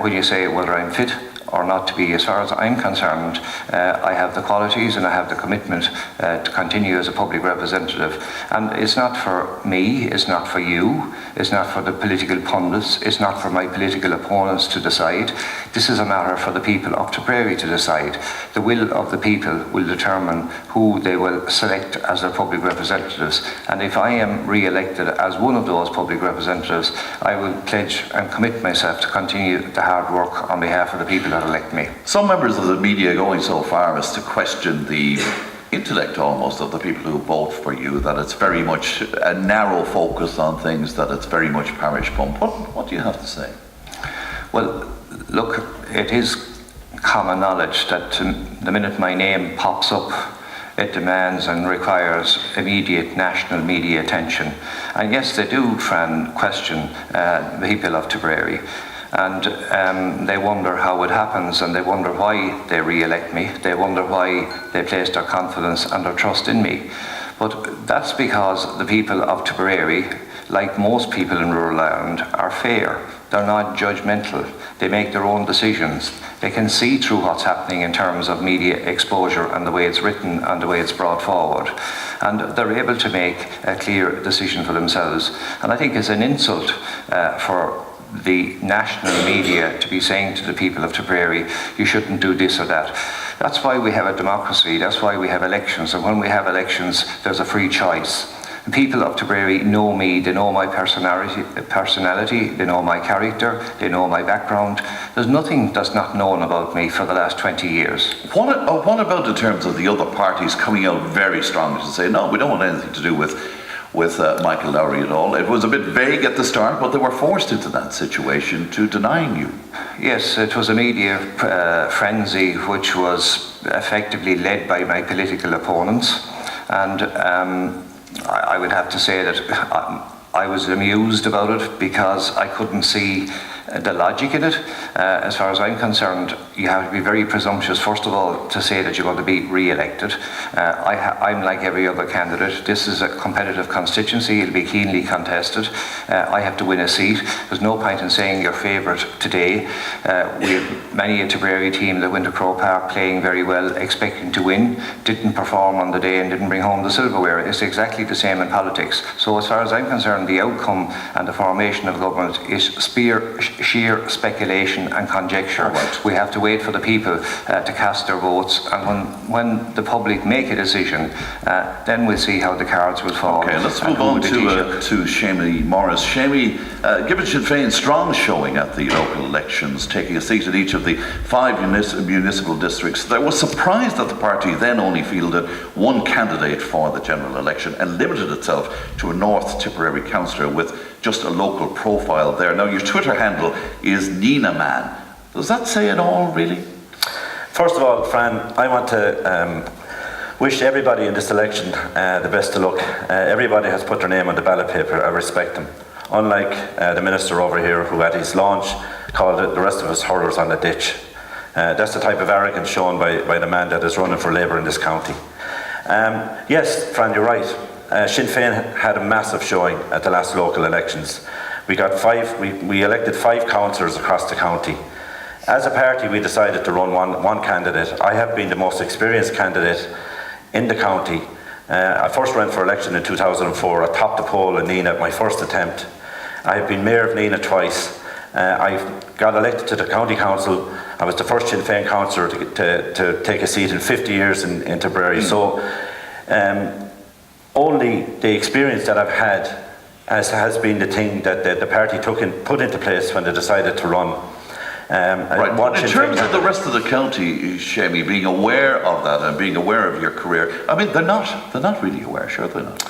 when you say whether I'm fit or not to be, as far as I'm concerned, I have the qualities and I have the commitment to continue as a public representative. And it's not for me, it's not for you, it's not for the political pundits, it's not for my political opponents to decide. This is a matter for the people of Tipperary to decide. The will of the people will determine who they will select as their public representatives. And if I am re-elected as one of those public representatives, I will pledge and commit myself to continue the hard work on behalf of the people that elect me. Some members of the media are going so far as to question the intellect almost of the people who vote for you, that it's very much a narrow focus on things, that it's very much parish pump. What do you have to say? Well, look, it is common knowledge that the minute my name pops up, it demands and requires immediate national media attention. And yes, they do try and question the people of Tipperary. And they wonder how it happens, and they wonder why they re-elect me. They wonder why they place their confidence and their trust in me. But that's because the people of Tipperary, like most people in rural Ireland, are fair. They're not judgmental. They make their own decisions. They can see through what's happening in terms of media exposure and the way it's written and the way it's brought forward. And they're able to make a clear decision for themselves. And I think it's an insult for the national media to be saying to the people of Tipperary, you shouldn't do this or that. That's why we have a democracy, that's why we have elections, and when we have elections there's a free choice. The people of Tipperary know me, they know my personality, they know my character, they know my background. There's nothing that's not known about me for the last 20 years. What about in terms of the other parties coming out very strongly to say, no, we don't want anything to do with Michael Lowry at all? It was a bit vague at the start, but they were forced into that situation to denying you. Yes, it was a media frenzy which was effectively led by my political opponents. And I would have to say that I was amused about it because I couldn't see the logic in it. As far as I'm concerned, you have to be very presumptuous, first of all, to say that you're going to be re-elected. I'm like every other candidate. This is a competitive constituency. It'll be keenly contested. I have to win a seat. There's no point in saying your favourite today. We have many a Tipperary team that went to Croke Park playing very well, expecting to win, didn't perform on the day and didn't bring home the silverware. It's exactly the same in politics. So as far as I'm concerned, the outcome and the formation of government is sheer speculation and conjecture. We have to wait for the people to cast their votes, and when the public make a decision, then we'll see how the cards will fall. Okay, let's move on to Séamie Morris. Séamie, given Sinn Féin's strong showing at the local elections, taking a seat in each of the 5 municipal districts, there was surprise that the party then only fielded one candidate for the general election and limited itself to a North Tipperary councillor with just a local profile there. Now, your Twitter handle is Nina Man. Does that say it all, really? First of all, Fran, I want to wish everybody in this election the best of luck. Everybody has put their name on the ballot paper. I respect them. Unlike the minister over here, who at his launch called it the rest of us hurlers on the ditch. That's the type of arrogance shown by the man that is running for Labour in this county. Yes, Fran, you're right. Sinn Féin had a massive showing at the last local elections. We elected 5 councillors across the county. As a party, we decided to run one candidate. I have been the most experienced candidate in the county. I first ran for election in 2004. I topped the poll in Nina at my first attempt. I have been mayor of Nina twice. I got elected to the county council. I was the first Sinn Féin councillor to take a seat in 50 years in Tipperary. So only the experience that I've had has been the thing that the party put into place when they decided to run. Right. In terms of the rest of the county, Séamie, being aware of that and being aware of your career, I mean, they're not really aware, sure they're not.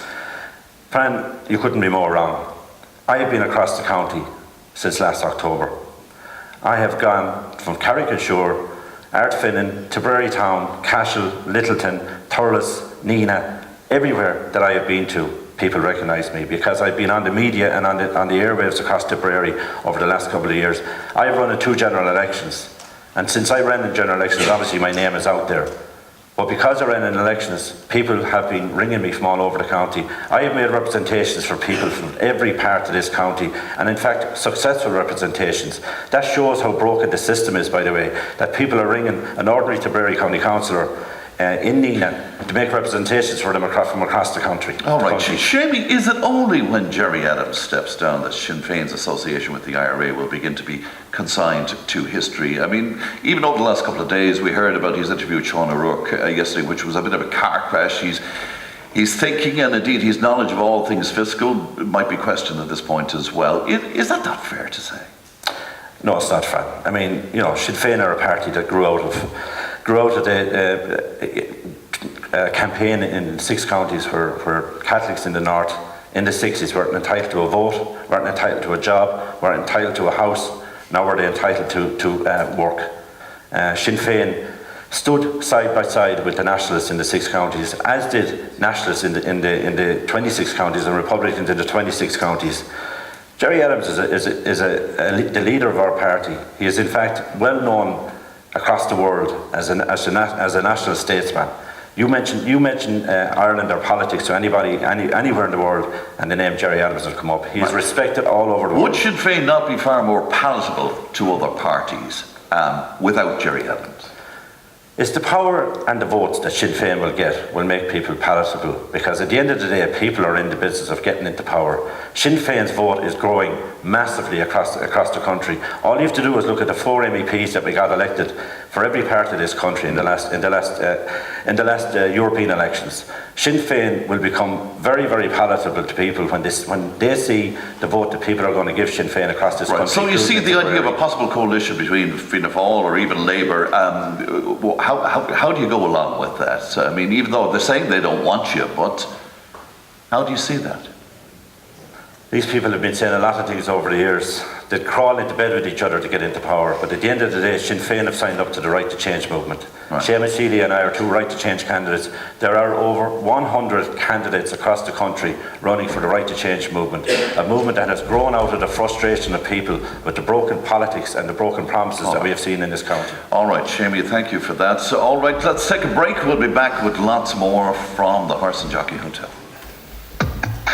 Fran, you couldn't be more wrong. I have been across the county since last October. I have gone from Carrick-on-Shore, Ardfinnan, Tipperary Town, Cashel, Littleton, Thurles, Nina, everywhere that I have been to, people recognise me because I've been on the media and on the airwaves across Tipperary over the last couple of years. I've run in 2 general elections, and since I ran in general elections, obviously my name is out there. But because I ran in elections, people have been ringing me from all over the county. I have made representations for people from every part of this county, and in fact, successful representations. That shows how broken the system is, by the way, that people are ringing an ordinary Tipperary County Councillor in Nina to make representations for them from across the country. All right, Séamie, is it only when Gerry Adams steps down that Sinn Féin's association with the IRA will begin to be consigned to history? I mean, even over the last couple of days, we heard about his interview with Sean O'Rourke yesterday, which was a bit of a car crash. He's thinking, and indeed his knowledge of all things fiscal might be questioned at this point as well. Is that not fair to say? No, it's not fair. I mean, Sinn Féin are a party that grew out of the campaign in 6 counties where Catholics in the north in the 60s weren't entitled to a vote, weren't entitled to a job, weren't entitled to a house. Now were they entitled to work. Sinn Féin stood side by side with the Nationalists in the 6 counties, as did Nationalists in the 26 counties and Republicans in the 26 counties. Gerry Adams is the leader of our party. He is in fact well known across the world as a national statesman. You mention Ireland or politics to anybody anywhere in the world, and the name Gerry Adams will come up. He's respected all over the world. Would Sinn Féin not be far more palatable to other parties without Gerry Adams? It's the power and the votes that Sinn Féin will make people palatable, because at the end of the day, people are in the business of getting into power. Sinn Féin's vote is growing massively across the country. All you have to do is look at the 4 MEPs that we got elected for every part of this country in the last European elections. Sinn Féin will become very, very palatable to people when they see the vote that people are going to give Sinn Féin across this country. So you see the idea of a possible coalition between Fianna Fáil or even Labour. How do you go along with that? I mean, even though they're saying they don't want you, but how do you see that? These people have been saying a lot of things over the years. They crawl into bed with each other to get into power, but at the end of the day, Sinn Féin have signed up to the Right to Change movement. Right. Séamus, Healy and I are 2 Right to Change candidates. There are over 100 candidates across the country running for the Right to Change movement, a movement that has grown out of the frustration of people with the broken politics and the broken promises that we have seen in this county. All right, Séamie, thank you for that. So, all right, let's take a break. We'll be back with lots more from the Horse Jockey Hotel.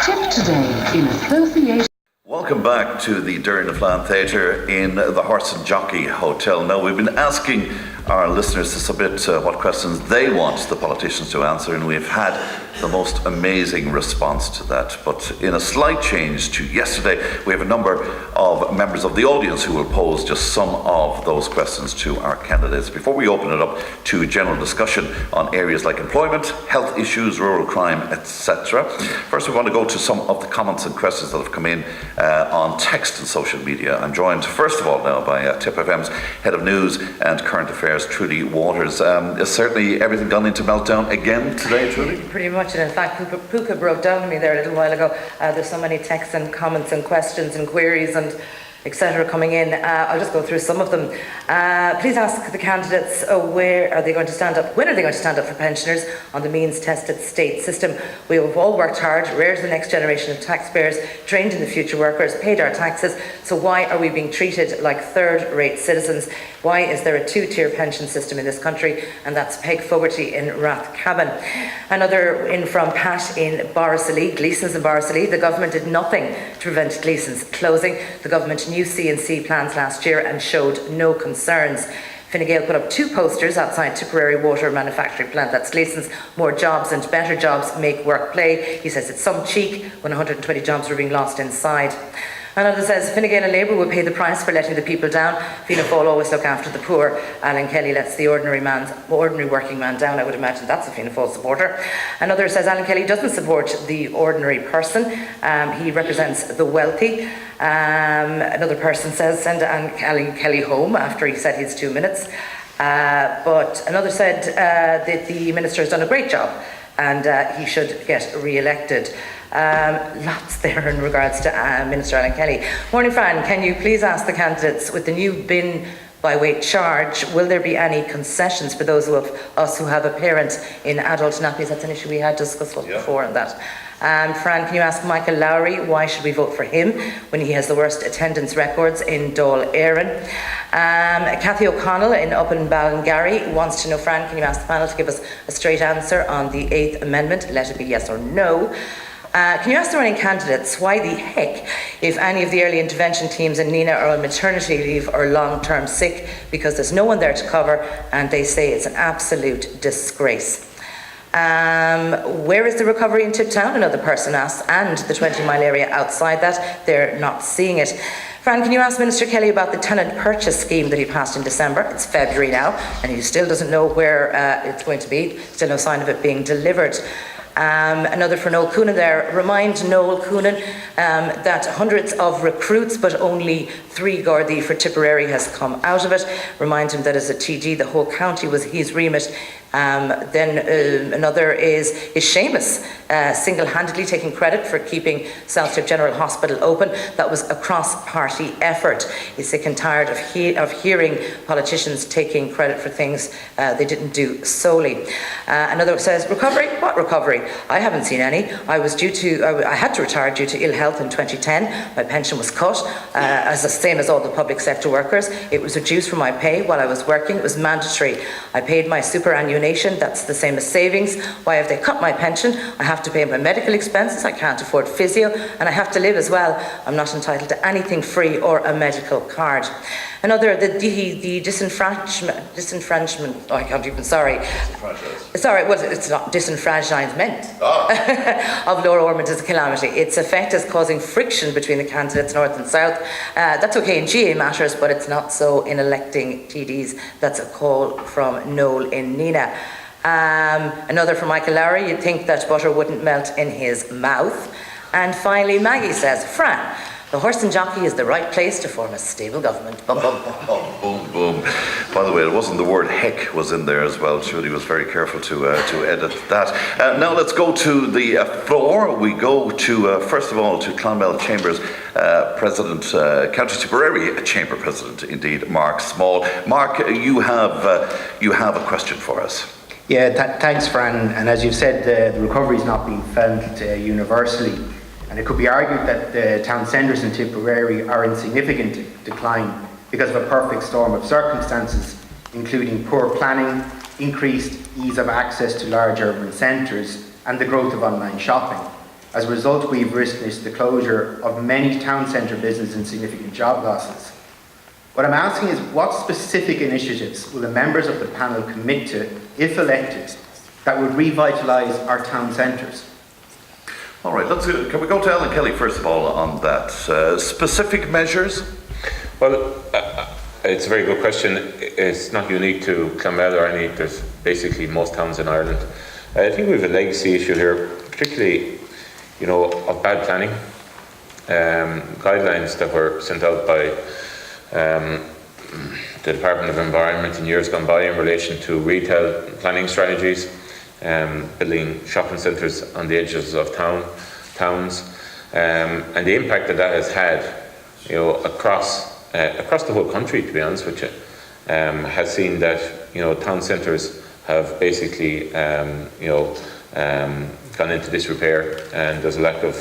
Tip today in association. Welcome back to the Durin na Fleadh Theatre in the Horse and Jockey Hotel. Now, we've been asking our listeners to submit what questions they want the politicians to answer, and we've had the most amazing response to that. But in a slight change to yesterday, we have a number of members of the audience who will pose just some of those questions to our candidates before we open it up to general discussion on areas like employment, health issues, rural crime, etc. First, we want to go to some of the comments and questions that have come in on text and social media. I'm joined first of all now by Tipp FM's Head of News and Current Affairs, Trudy Waters. Is certainly everything gone into meltdown again today, Trudy? Pretty much, and in fact, Puka broke down on me there a little while ago. There's so many texts and comments and questions and queries and etc. coming in. I'll just go through some of them. Please ask the candidates where are they going to stand up, when are they going to stand up for pensioners on the means tested state system. We have all worked hard, reared the next generation of taxpayers, trained in the future workers, paid our taxes, so why are we being treated like third-rate citizens? Why is there a 2-tier pension system in this country? And that's Peg Fogarty in Rathcabbin. Another in from Pat in Borrisalee, Gleeson's in Borrisalee. The government did nothing to prevent Gleeson's closing. The government knew C&C plans last year and showed no concerns. Fine Gael put up 2 posters outside Tipperary water manufacturing plant. That's Gleeson's. More jobs and better jobs make work play. He says it's some cheek when 120 jobs were being lost inside. Another says Fine Gael and Labour will pay the price for letting the people down. Fianna Fáil always look after the poor. Alan Kelly lets the ordinary working man down. I would imagine that's a Fianna Fáil supporter. Another says Alan Kelly doesn't support the ordinary person. He represents the wealthy. Another person says send Alan Kelly home after he said his 2 minutes. But another said that the minister has done a great job and he should get re-elected. Lots there in regards to Minister Alan Kelly. Morning, Fran. Can you please ask the candidates with the new bin by weight charge, will there be any concessions for those of us who have a parent in adult nappies? That's an issue we had discussed before on that. Fran, can you ask Michael Lowry why should we vote for him when he has the worst attendance records in Dáil Éireann? Cathy O'Connell in Ballingarry wants to know, Fran, can you ask the panel to give us a straight answer on the 8th Amendment? Let it be yes or no. Can you ask the running candidates why the heck, if any of the early intervention teams in Nina are on maternity leave or long-term sick, because there's no one there to cover and they say it's an absolute disgrace. Where is the recovery in Tiptown? Another person asks, and the 20-mile area outside that, they're not seeing it. Fran, can you ask Minister Kelly about the tenant purchase scheme that he passed in December? It's February now, and he still doesn't know where it's going to be. Still no sign of it being delivered. Another for Noel Coonan there. Remind Noel Coonan that hundreds of recruits, but only 3 Gardaí for Tipperary has come out of it. Remind him that as a TD, the whole county was his remit. Then another is Séamus single-handedly taking credit for keeping South Tip General Hospital open. That was a cross-party effort. He's sick and tired of hearing politicians taking credit for things they didn't do solely. Another says, recovery? What recovery? I haven't seen any. I had to retire due to ill health in 2010. My pension was cut, as the same as all the public sector workers. It was reduced from my pay while I was working. It was mandatory. I paid my superannuation. That's the same as savings. Why have they cut my pension? I have to pay my medical expenses. I can't afford physio, and I have to live as well. I'm not entitled to anything free or a medical card. Another, the disenfranchisement. Oh, I can't even. Sorry, well, it's not disenfranchisement of Lower Ormond is a calamity. Its effect is causing friction between the candidates north and south. That's okay in GA matters, but it's not so in electing TDs. That's a call from Noel in Nina. Another from Michael Lowry. You'd think that butter wouldn't melt in his mouth. And finally, Maggie says, Fran, The Horse and Jockey is the right place to form a stable government. Bum, bum. Boom, boom. By the way, it wasn't the word heck was in there as well. Judy was very careful to edit that. Now let's go to the floor. We go to, first of all, to Clonmel Chambers President, County Tipperary Chamber President, indeed, Mark Small. Mark, you have a question for us. Yeah, thanks, Fran. And as you've said, the recovery is not being felt universally. And it could be argued that the town centres in Tipperary are in significant decline because of a perfect storm of circumstances, including poor planning, increased ease of access to large urban centres, and the growth of online shopping. As a result, we've witnessed the closure of many town centre businesses and significant job losses. What I'm asking is, what specific initiatives will the members of the panel commit to, if elected, that would revitalise our town centres? All right, can we go to Alan Kelly first of all on that? Specific measures? Well, it's a very good question. It's not unique to Clonmel or any, there's basically most towns in Ireland. I think we have a legacy issue here, particularly, of bad planning. Guidelines that were sent out by the Department of Environment in years gone by in relation to retail planning strategies, building shopping centres on the edges of towns, and the impact that has had, across the whole country, to be honest with you, has seen that town centres have basically gone into disrepair, and there's a lack of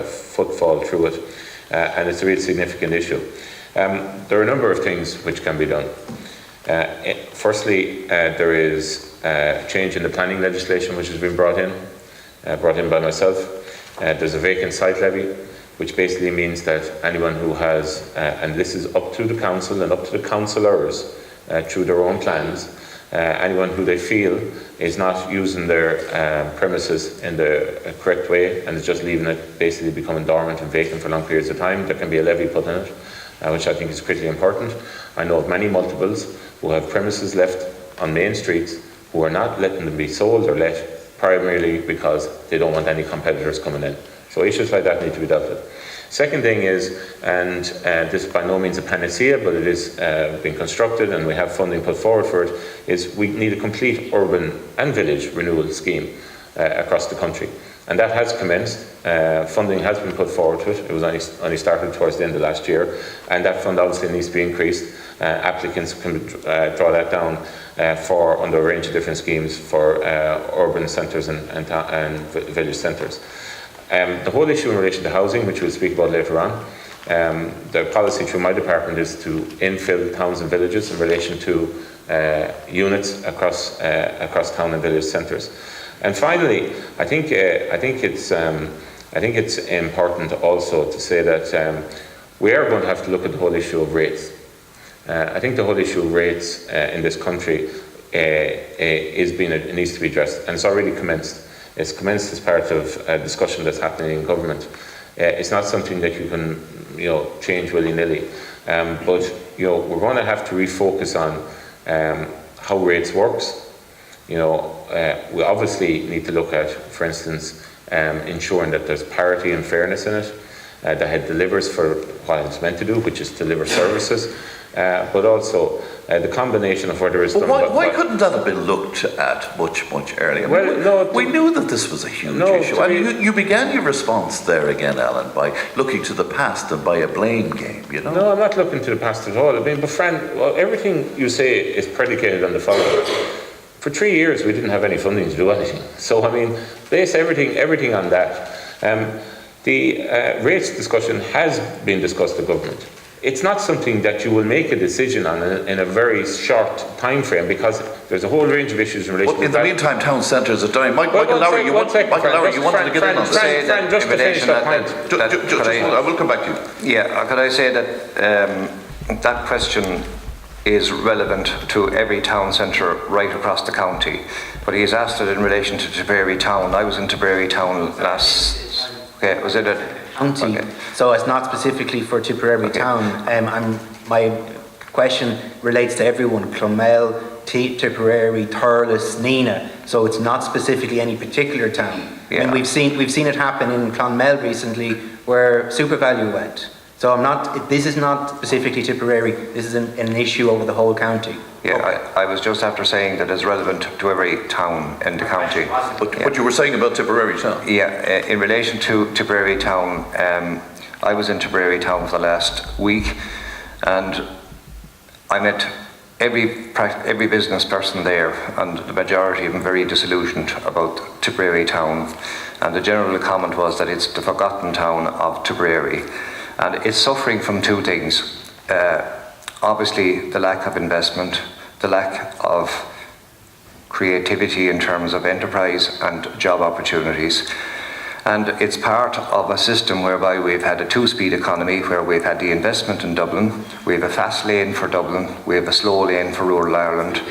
footfall through it, and it's a real significant issue. There are a number of things which can be done. Firstly, there is a change in the planning legislation which has been brought in by myself. There's a vacant site levy, which basically means that anyone who has, and this is up to the council and up to the councillors through their own plans, anyone who they feel is not using their premises in the correct way and is just leaving it basically becoming dormant and vacant for long periods of time, there can be a levy put in it, which I think is critically important. I know of many multiples who have premises left on main streets who are not letting them be sold or let primarily because they don't want any competitors coming in. So issues like that need to be dealt with. Second thing is, and this is by no means a panacea, but it is being constructed and we have funding put forward for it, is we need a complete urban and village renewal scheme across the country. And that has commenced. Funding has been put forward to it. It was only started towards the end of last year, and that fund obviously needs to be increased. Applicants can draw that down for under a range of different schemes for urban centres and village centres. The whole issue in relation to housing, which we'll speak about later on, the policy through my department is to infill towns and villages in relation to units across town and village centres. And finally, I think it's important also to say that we are going to have to look at the whole issue of rates. I think the whole issue of rates in this country it needs to be addressed, and it's already commenced. It's commenced as part of a discussion that's happening in government. It's not something that you can change willy-nilly, but we're going to have to refocus on how rates works. We obviously need to look at, for instance, ensuring that there's parity and fairness in it, that it delivers for what it's meant to do, which is deliver services, but also the combination of whether it's done. Why couldn't that have been looked at much earlier? We knew that this was a huge issue. You began your response there again, Alan, by looking to the past and by a blame game. No, I'm not looking to the past at all. But Fran, everything you say is predicated on the following. For 3 years, we didn't have any funding to do anything. So, base everything on that. The rates discussion has been discussed at government. It's not something that you will make a decision on in a very short time frame, because there's a whole range of issues in relation to that. In the meantime, town centres are dying. Michael Lowry, you wanted to get in on Fran, just to finish that point. I will come back to you. Yeah, could I say that that question is relevant to every town centre right across the county, but he's asked it in relation to Tipperary town. I was in Tipperary town last. Okay, was it a county? Okay. So it's not specifically for Tipperary town. My question relates to everyone: Clonmel, Tipperary, Thurles, Nenagh. So it's not specifically any particular town. Yeah. And we've seen it happen in Clonmel recently, where SuperValu went. So this is not specifically Tipperary, this is an issue over the whole county. Yeah, I was just after saying that it's relevant to every town in the county. But you were saying about Tipperary town? Yeah, in relation to Tipperary town, I was in Tipperary town for the last week, and I met every business person there, and the majority of them very disillusioned about Tipperary town. And the general comment was that it's the forgotten town of Tipperary. And it's suffering from two things. Obviously, the lack of investment, the lack of creativity in terms of enterprise and job opportunities. And it's part of a system whereby we've had a two-speed economy, where we've had the investment in Dublin, we have a fast lane for Dublin, we have a slow lane for rural Ireland.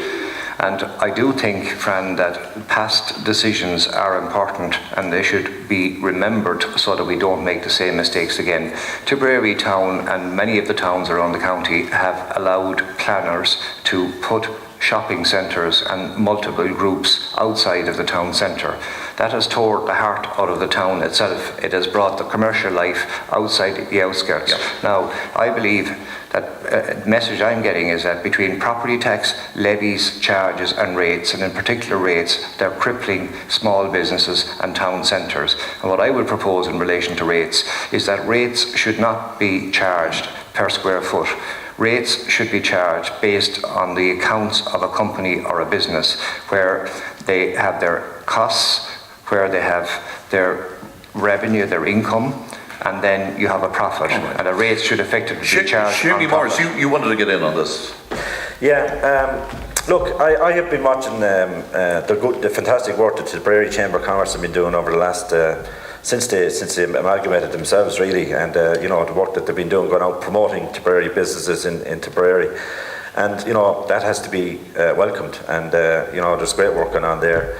And I do think, Fran, that past decisions are important and they should be remembered so that we don't make the same mistakes again. Tipperary town and many of the towns around the county have allowed planners to put shopping centres and multiple groups outside of the town centre. That has tore the heart out of the town itself. It has brought the commercial life outside the outskirts. Yep. Now, I believe that the message I'm getting is that between property tax, levies, charges and rates, and in particular rates, they're crippling small businesses and town centres. And what I would propose in relation to rates is that rates should not be charged per square foot. Rates should be charged based on the accounts of a company or a business, where they have their costs, where they have their revenue, their income, and then you have a profit. And the rates should effectively be charged. Séamie Morris, you wanted to get in on this. Yeah, look, I have been watching the fantastic work that the Tipperary Chamber of Commerce have been doing over the last since they amalgamated themselves, really, and the work that they've been doing, going out promoting Tipperary businesses in Tipperary, and that has to be welcomed, and there's great work going on there.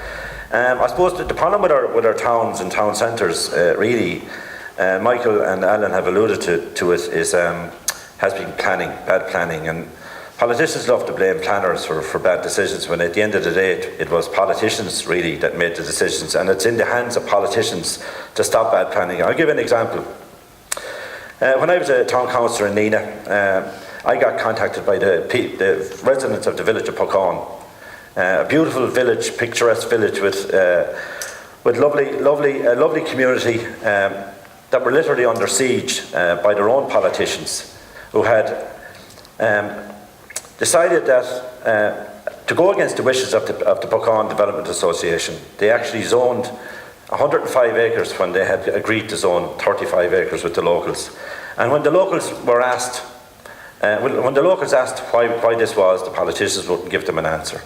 I suppose the problem with our towns and town centres, really, Michael and Alan have alluded to it, is has been bad planning, and politicians love to blame planners for bad decisions, when at the end of the day it was politicians really that made the decisions, and it's in the hands of politicians to stop bad planning. I'll give an example. When I was a town councillor in Nina, I got contacted by the residents of the village of Puckane, a beautiful village, picturesque village with lovely community that were literally under siege by their own politicians, who had decided that to go against the wishes of the Puckane Development Association, they actually zoned 105 acres when they had agreed to zone 35 acres with the locals. And when the locals were asked, why this was, the politicians wouldn't give them an answer.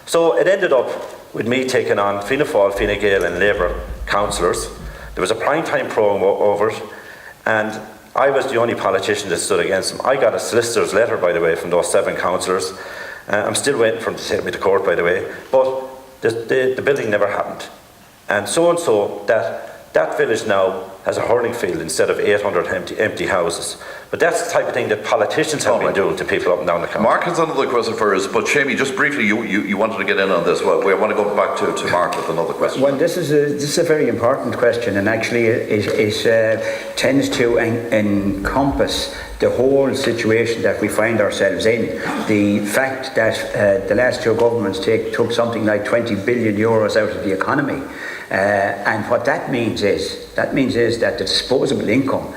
So it ended up with me taking on Fianna Fáil, Fine Gael and Labour councillors. There was a prime time programme over it, and I was the only politician that stood against them. I got a solicitor's letter, by the way, from those 7 councillors. I'm still waiting for them to take me to court, by the way. But the building never happened. And so that village now has a hurling field instead of 800 empty houses. But that's the type of thing that politicians have been doing to people up and down the country. Mark has another question for us, but Séamie, just briefly, you wanted to get in on this. Well, we want to go back to Mark with another question. Well, this is a very important question, and actually it tends to encompass the whole situation that we find ourselves in. The fact that the last 2 governments took something like 20 billion euros out of the economy. And what that means is that the disposable income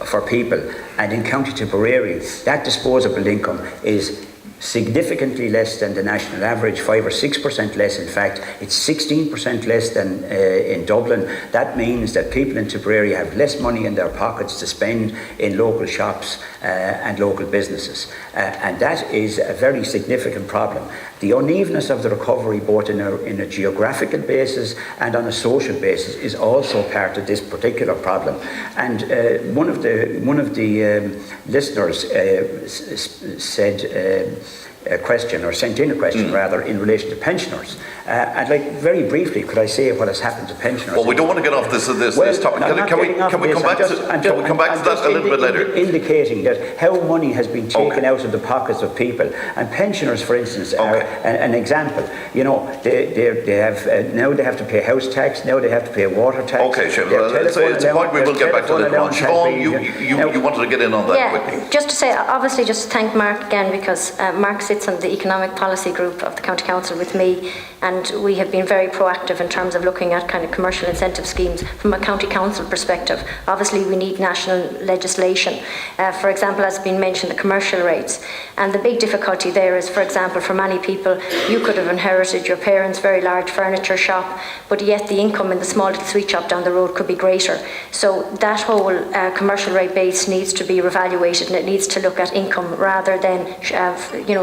for people, and in County Tipperary, that disposable income is significantly less than the national average, 5 or 6% less. In fact, it's 16% less than in Dublin. That means that people in Tipperary have less money in their pockets to spend in local shops and local businesses. And that is a very significant problem. The unevenness of the recovery, both in a geographical basis and on a social basis, is also part of this particular problem. And one of the listeners said a question, or sent in a question rather, in relation to pensioners. I'd like, very briefly, could I say what has happened to pensioners? Well, we don't want to get off this topic. Can we come back to that a little bit later? Indicating that how money has been taken out of the pockets of people, and pensioners, for instance, are an example. You know, they have now they have to pay house tax. Now they have to pay water tax. Okay, Siobhán, it's a point we will get back to later on. Siobhán, you wanted to get in on that quickly. Just to say, obviously, just thank Mark again, because Mark sits on the Economic Policy Group of the County Council with me, and we have been very proactive in terms of looking at kind of commercial incentive schemes from a county council perspective. Obviously, we need national legislation. For example, as has been mentioned, the commercial rates. And the big difficulty there is, for example, for many people, you could have inherited your parents' very large furniture shop, but yet the income in the small little sweet shop down the road could be greater. So that whole commercial rate base needs to be reevaluated, and it needs to look at income rather than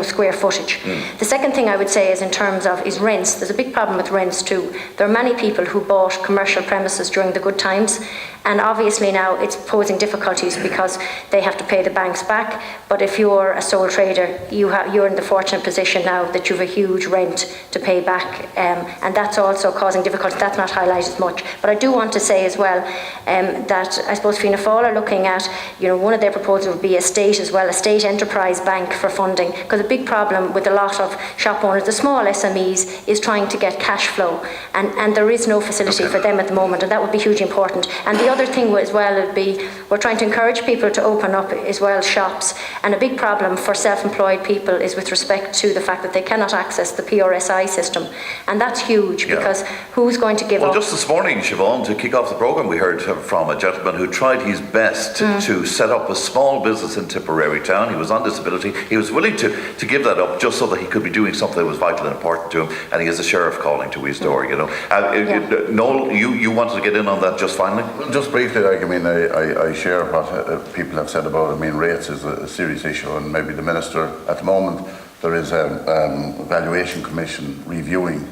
square footage. The second thing I would say is in terms of rents. There's a big problem with rents too. There are many people who bought commercial premises during the good times, and obviously now it's posing difficulties because they have to pay the banks back. But if you're a sole trader, you're in the fortunate position now that you have a huge rent to pay back, and that's also causing difficulties. That's not highlighted much. But I do want to say as well that I suppose Fianna Fáil are looking at, one of their proposals would be a state as well, a state enterprise bank for funding, because a big problem with a lot of shop owners, the small SMEs, is trying to get cash flow, and there is no facility for them at the moment, and that would be hugely important. And the other thing as well would be, we're trying to encourage people to open up as well shops, and a big problem for self-employed people is with respect to the fact that they cannot access the PRSI system, and that's huge because who's going to give up? Well, just this morning, Siobhán, to kick off the programme, we heard from a gentleman who tried his best to set up a small business in Tipperary town. He was on disability. He was willing to give that up just so that he could be doing something that was vital and important to him, and he has a sheriff calling to his door, Noel, you wanted to get in on that just finally? Well, just briefly, I share what people have said about it. Rates is a serious issue, and maybe the Minister, at the moment, there is a valuation commission reviewing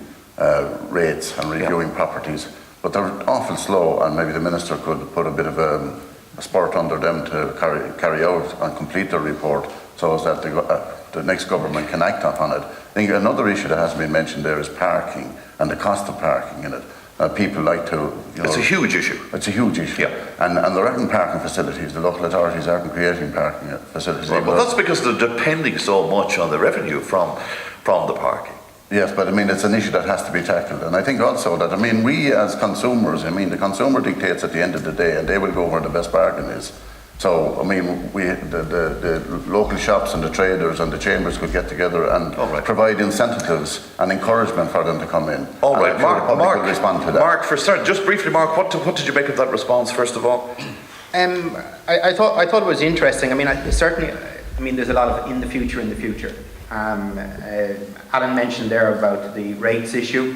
rates and reviewing properties, but they're awful slow, and maybe the Minister could put a bit of a spurt under them to carry out and complete their report so as that the next government can act upon it. I think another issue that hasn't been mentioned there is parking and the cost of parking in it. People like to... it's a huge issue. It's a huge issue. Yeah. And there aren't parking facilities. The local authorities aren't creating parking facilities. Well, that's because they're depending so much on the revenue from the parking. Yes, but it's an issue that has to be tackled. And I think also that, we as consumers, the consumer dictates at the end of the day, and they will go where the best bargain is. So, the local shops and the traders and the chambers could get together and provide incentives and encouragement for them to come in. All right, Mark will respond to that. Mark, for start, just briefly, Mark, what did you make of that response, first of all? I thought it was interesting. Certainly, there's a lot of in the future. Alan mentioned there about the rates issue.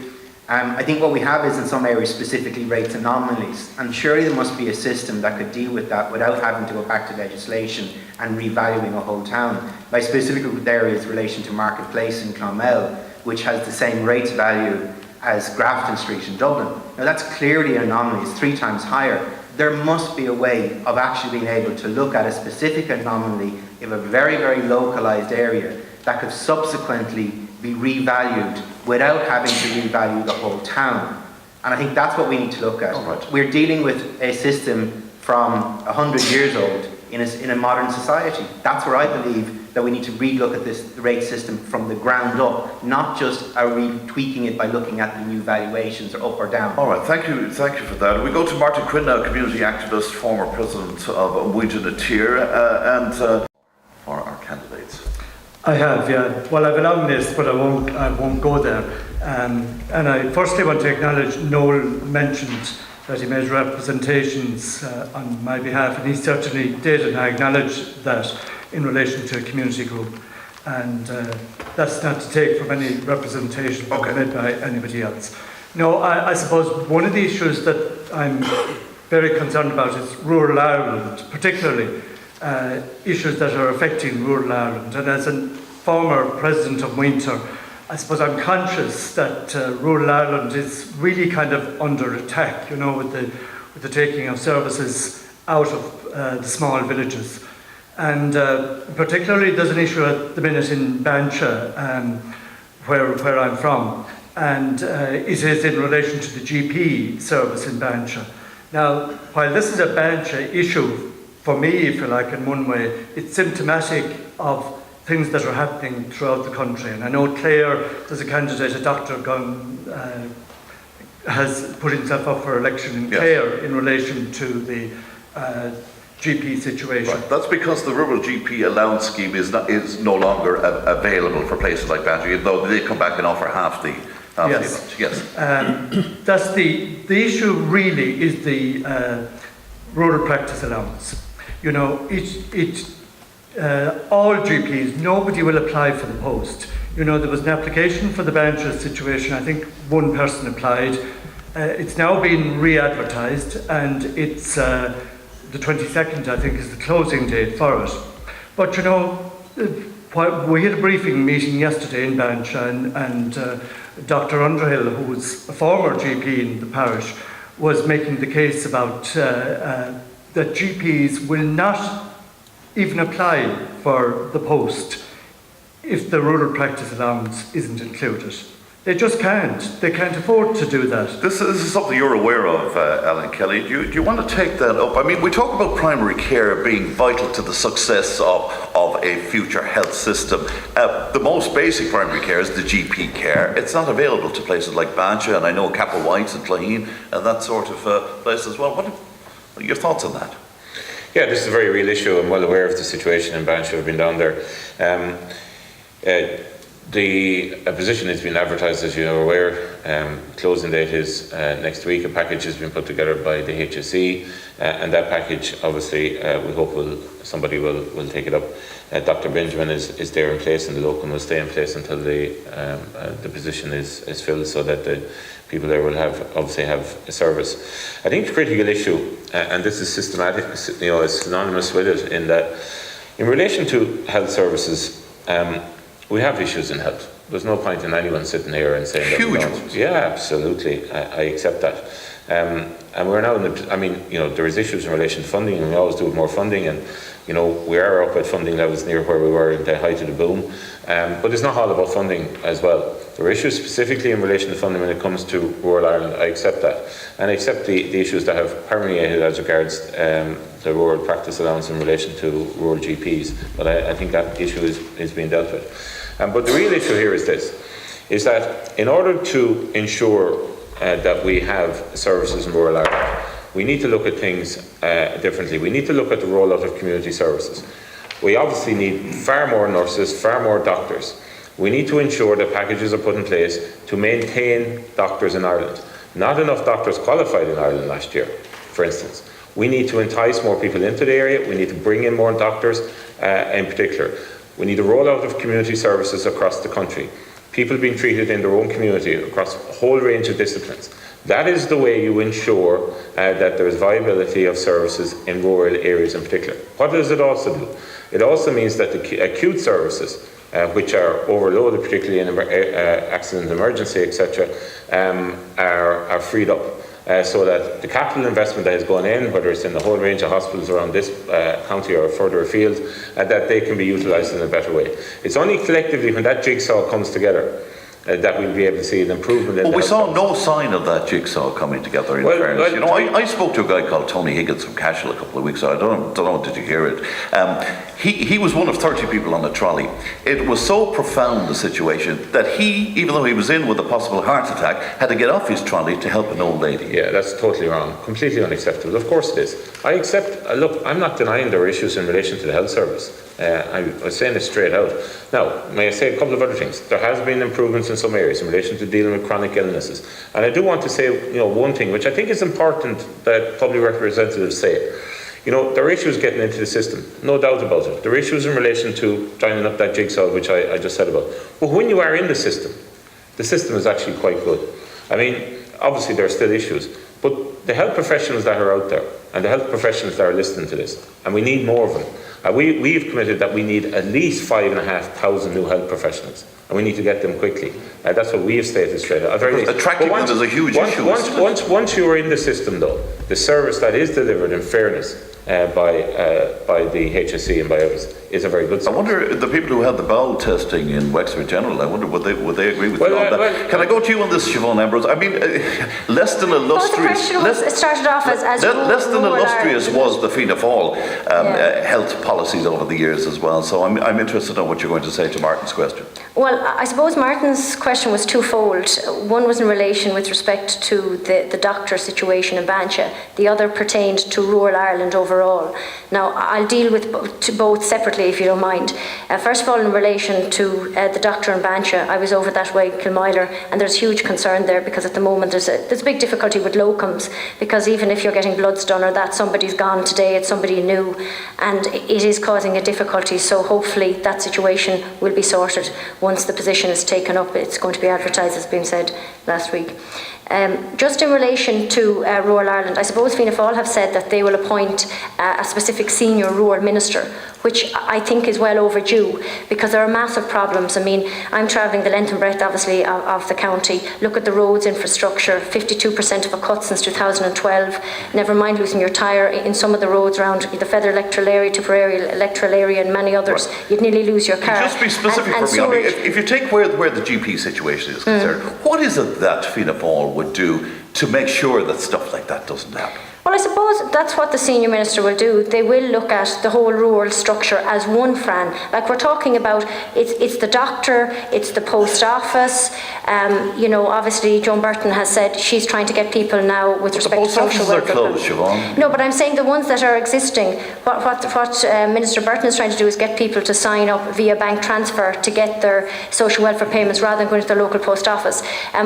I think what we have is in some areas specifically rates anomalies, and surely there must be a system that could deal with that without having to go back to legislation and revaluing a whole town. My specific there is relation to Marketplace in Clonmel, which has the same rates value as Grafton Street in Dublin. Now that's clearly an anomaly, it's 3 times higher. There must be a way of actually being able to look at a specific anomaly in a very, very localised area that could subsequently be revalued without having to revalue the whole town. And I think that's what we need to look at. Right. We're dealing with a system from 100 years old in a modern society. That's where I believe that we need to relook at this rate system from the ground up, not just are we tweaking it by looking at the new valuations or up or down. All right, thank you for that. We go to Martin Quinn now, community activist, former president of Wigan and for our candidates. I have, yeah. Well, I have a long list, but I won't go there. And I firstly want to acknowledge Noel mentioned that he made representations on my behalf, and he certainly did, and I acknowledge that in relation to a community group. And that's not to take from any representation made by anybody else. No, I suppose one of the issues that I'm very concerned about is rural Ireland, particularly issues that are affecting rural Ireland. And as a former president of Winter, I suppose I'm conscious that rural Ireland is really kind of under attack, with the taking of services out of the small villages. And particularly there's an issue at the minute in Bancha, where I'm from, and it is in relation to the GP service in Bancha. Now, while this is a Bancha issue, for me, if you like, in one way, it's symptomatic of things that are happening throughout the country. And I know Clare, there's a candidate, a doctor, has put himself up for election in Clare in relation to the GP situation. Right. That's because the rural GP allowance scheme is no longer available for places like Bancha, though they come back and offer half the amount. Yes. That's the issue. Really, is the rural practice allowance. You know, all GPs, nobody will apply for the post. You know, there was an application for the Bancha situation. I think one person applied. It's now been re-advertised, and it's the 22nd, I think, is the closing date for it. But you know, we had a briefing meeting yesterday in Bancha, and Dr. Underhill, who was a former GP in the parish, was making the case about that GPs will not even apply for the post if the rural practice allowance isn't included. They just can't. They can't afford to do that. This is something you're aware of, Alan Kelly. Do you want to take that up? I mean, we talk about primary care being vital to the success of a future health system. The most basic primary care is the GP care. It's not available to places like Bancha, and I know Capel White's and Féin and that sort of place as well. What are your thoughts on that? Yeah, this is a very real issue. I'm well aware of the situation in Bancha. I've been down there. The position has been advertised, as you're aware. Closing date is next week. A package has been put together by the HSE, and that package, obviously, we hope somebody will take it up. Dr. Benjamin is there in place, and the locum will stay in place until the position is filled, so that the people there will obviously have a service. I think the critical issue, and this is systematic, you know, is synonymous with it, in that in relation to health services, we have issues in health. There's no point in anyone sitting here and saying that we don't. Yeah, absolutely. I accept that. And we're now there is issues in relation to funding, and we always do with more funding, and you know, we are up at funding levels near where we were at the height of the boom. But it's not all about funding as well. There are issues specifically in relation to funding when it comes to rural Ireland. I accept that. And I accept the issues that have permeated as regards the rural practice allowance in relation to rural GPs. But I think that issue is being dealt with. But the real issue here is this, is that in order to ensure that we have services in rural Ireland, we need to look at things differently. We need to look at the rollout of community services. We obviously need far more nurses, far more doctors. We need to ensure that packages are put in place to maintain doctors in Ireland. Not enough doctors qualified in Ireland last year, for instance. We need to entice more people into the area. We need to bring in more doctors in particular. We need a rollout of community services across the country. People being treated in their own community across a whole range of disciplines. That is the way you ensure that there is viability of services in rural areas in particular. What does it also do? It also means that the acute services, which are overloaded, particularly in accident, emergency, etc., are freed up. So that the capital investment that has gone in, whether it's in the whole range of hospitals around this county or further afield, that they can be utilised in a better way. It's only collectively when that jigsaw comes together that we'll be able to see an improvement in we saw no sign of that jigsaw coming together in fairness. You know, I spoke to a guy called Tony Higgins from Cashel a couple of weeks ago. I don't know, did you hear it? He was one of 30 people on the trolley. It was so profound, the situation, that he, even though he was in with a possible heart attack, had to get off his trolley to help an old lady. Yeah, that's totally wrong. Completely unacceptable. Of course it is. I accept, look, I'm not denying there are issues in relation to the health service. I was saying it straight out. Now, may I say a couple of other things? There has been improvements in some areas in relation to dealing with chronic illnesses. And I do want to say, one thing, which I think is important that public representatives say. There are issues getting into the system, no doubt about it. There are issues in relation to joining up that jigsaw, which I just said about. But when you are in the system is actually quite good. I mean, obviously there are still issues, but the health professionals that are out there, and the health professionals that are listening to this, and we need more of them. We've committed that we need at least 5,500 new health professionals, and we need to get them quickly. That's what we have stated straight out. Attracting them is a huge issue. Once you are in the system, though, the service that is delivered in fairness by the HSE and by others is a very good start. I wonder, the people who had the bowel testing in Wexford General, I wonder would they agree with you on that? Can I go to you on this, Siobhán Ambrose? I mean, less than illustrious. It started off as less than illustrious Ireland. was the Fianna Fáil health policies over the years as well. So I'm interested in what you're going to say to Martin's question. Well, I suppose Martin's question was twofold. One was in relation with respect to the doctor situation in Bancha. The other pertained to rural Ireland overall. Now, I'll deal with both separately, if you don't mind. First of all, in relation to the doctor in Bancha, I was over that way, Kilmyler, and there's huge concern there because at the moment there's a big difficulty with locums, because even if you're getting bloods done or that, somebody's gone today, it's somebody new, and it is causing a difficulty. So hopefully that situation will be sorted once the position is taken up. It's going to be advertised, as being said last week. Just in relation to rural Ireland, I suppose Fianna Fáil have said that they will appoint a specific senior rural minister, which I think is well overdue, because there are massive problems. I mean, I'm travelling the length and breadth, obviously, of the county. Look at the roads infrastructure, 52% of a cut since 2012. Never mind losing your tyre in some of the roads around the Feather electoral area, Tipperary electoral area, and many others. Right. You'd nearly lose your car. Just be specific for me. I mean, if you take where the GP situation is concerned, what is it that Fianna Fáil would do to make sure that stuff like that doesn't happen? Well, I suppose that's what the senior minister will do. They will look at the whole rural structure as one, Fran. Like we're talking about, it's the doctor, it's the post office. Obviously, Joan Burton has said she's trying to get people now with respect to social welfare. The post offices are closed, Siobhán. No, but I'm saying the ones that are existing. What Minister Burton is trying to do is get people to sign up via bank transfer to get their social welfare payments rather than going to their local post office.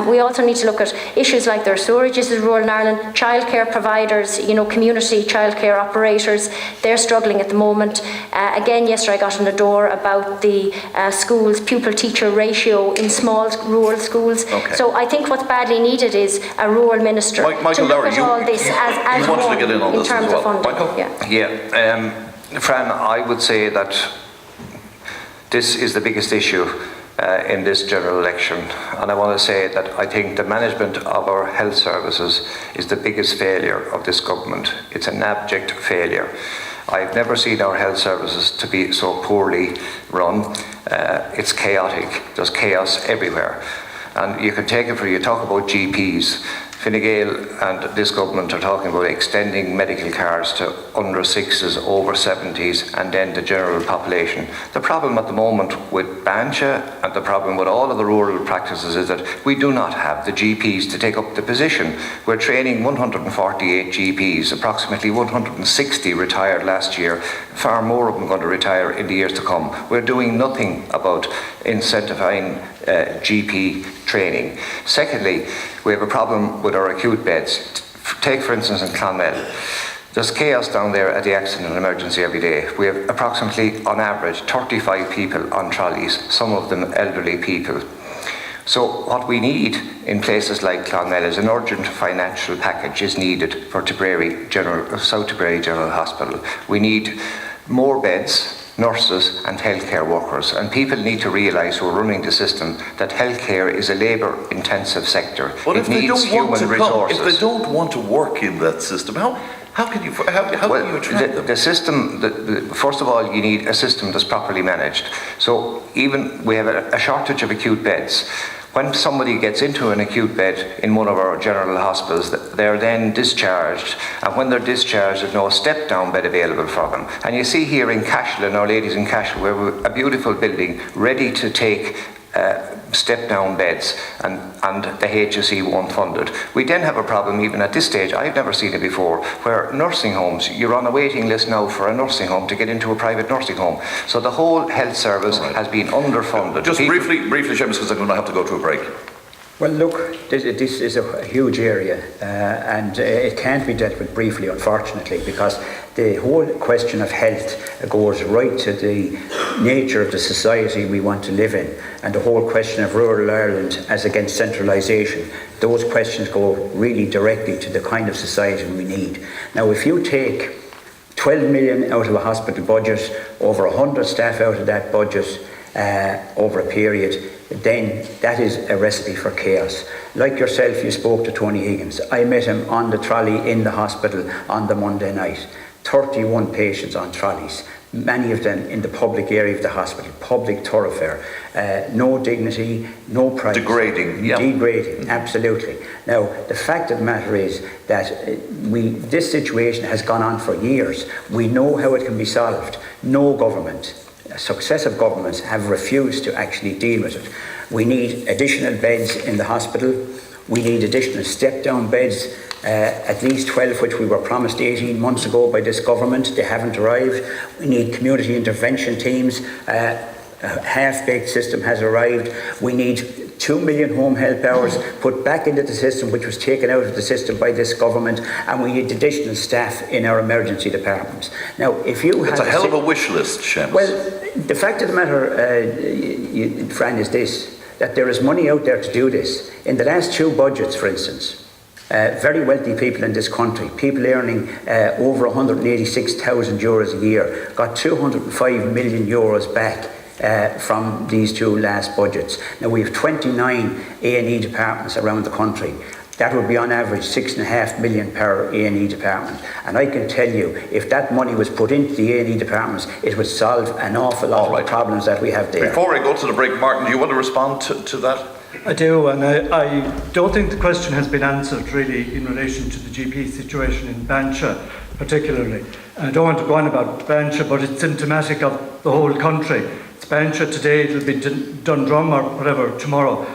We also need to look at issues like their sewages in rural Ireland, childcare providers, community childcare operators. They're struggling at the moment. Again, yesterday I got on the door about the schools pupil-teacher ratio in small rural schools. Okay. So I think what's badly needed is a rural minister Michael to look Lowry, at all this as wanted one to get in on in this terms as well. of funding. Michael? Yeah. Fran, I would say that this is the biggest issue in this general election, and I want to say that I think the management of our health services is the biggest failure of this government. It's an abject failure. I've never seen our health services to be so poorly run. It's chaotic. There's chaos everywhere, and you can take it for you talk about GPs. Fine Gael and this government are talking about extending medical cards to under 6s, over 70s, and then the general population. The problem at the moment with Bancha and the problem with all of the rural practices is that we do not have the GPs to take up the position. We're training 148 GPs, approximately 160 retired last year, far more of them going to retire in the years to come. We're doing nothing about incentivizing GP training. Secondly, we have a problem with our acute beds. Take for instance in Clonmel. There's chaos down there at the accident and emergency every day. We have approximately, on average, 35 people on trolleys, some of them elderly people. So what we need in places like Clonmel is an urgent financial package is needed for South Tipperary General Hospital. We need more beds, nurses and healthcare workers, and people need to realise who are running the system that healthcare is a labour intensive sector. But it needs human resources. If they don't want to work in that system, how can you attract them? The system, first of all, you need a system that's properly managed. So even we have a shortage of acute beds. When somebody gets into an acute bed in one of our general hospitals, they're then discharged, and when they're discharged, there's no step-down bed available for them. And you see here in Cashel, and Our Ladies in Cashel, we have a beautiful building ready to take step-down beds, and the HSE won't fund it. We then have a problem even at this stage, I've never seen it before, where nursing homes, you're on a waiting list now for a nursing home to get into a private nursing home. So the whole health service has been underfunded. Just briefly, Séamus, because I'm going to have to go to a break. Well, look, this is a huge area, and it can't be dealt with briefly, unfortunately, because the whole question of health goes right to the nature of the society we want to live in, and the whole question of rural Ireland as against centralisation. Those questions go really directly to the kind of society we need. Now, if you take 12 million out of a hospital budget, over 100 staff out of that budget over a period, then that is a recipe for chaos. Like yourself, you spoke to Tony Higgins. I met him on the trolley in the hospital on the Monday night. 31 patients on trolleys, many of them in the public area of the hospital, public thoroughfare. No dignity, no privacy. Degrading, yeah. Degrading, absolutely. Now, the fact of the matter is that this situation has gone on for years. We know how it can be solved. No government, successive governments, have refused to actually deal with it. We need additional beds in the hospital. We need additional step-down beds, at least 12, which we were promised 18 months ago by this government. They haven't arrived. We need community intervention teams. A half-baked system has arrived. We need 2 million home help hours put back into the system, which was taken out of the system by this government, and we need additional staff in our emergency departments. Now, if you it's a hell of a wish list, Séamus. Well, the fact of the matter, Fran, is this, that there is money out there to do this. In the last 2 budgets, for instance, very wealthy people in this country, people earning over €186,000 a year, got €205 million back from these 2 last budgets. Now we have 29 A&E departments around the country. That would be on average $6.5 million per A&E department. And I can tell you, if that money was put into the A&E departments, it would solve an awful lot of the problems that we have there. Before I go to the break, Martin, do you want to respond to that? I do, and I don't think the question has been answered really in relation to the GP situation in Bancha particularly. I don't want to go on about Bancha, but it's symptomatic of the whole country. It's Bancha today, it'll be Dundrum or whatever tomorrow.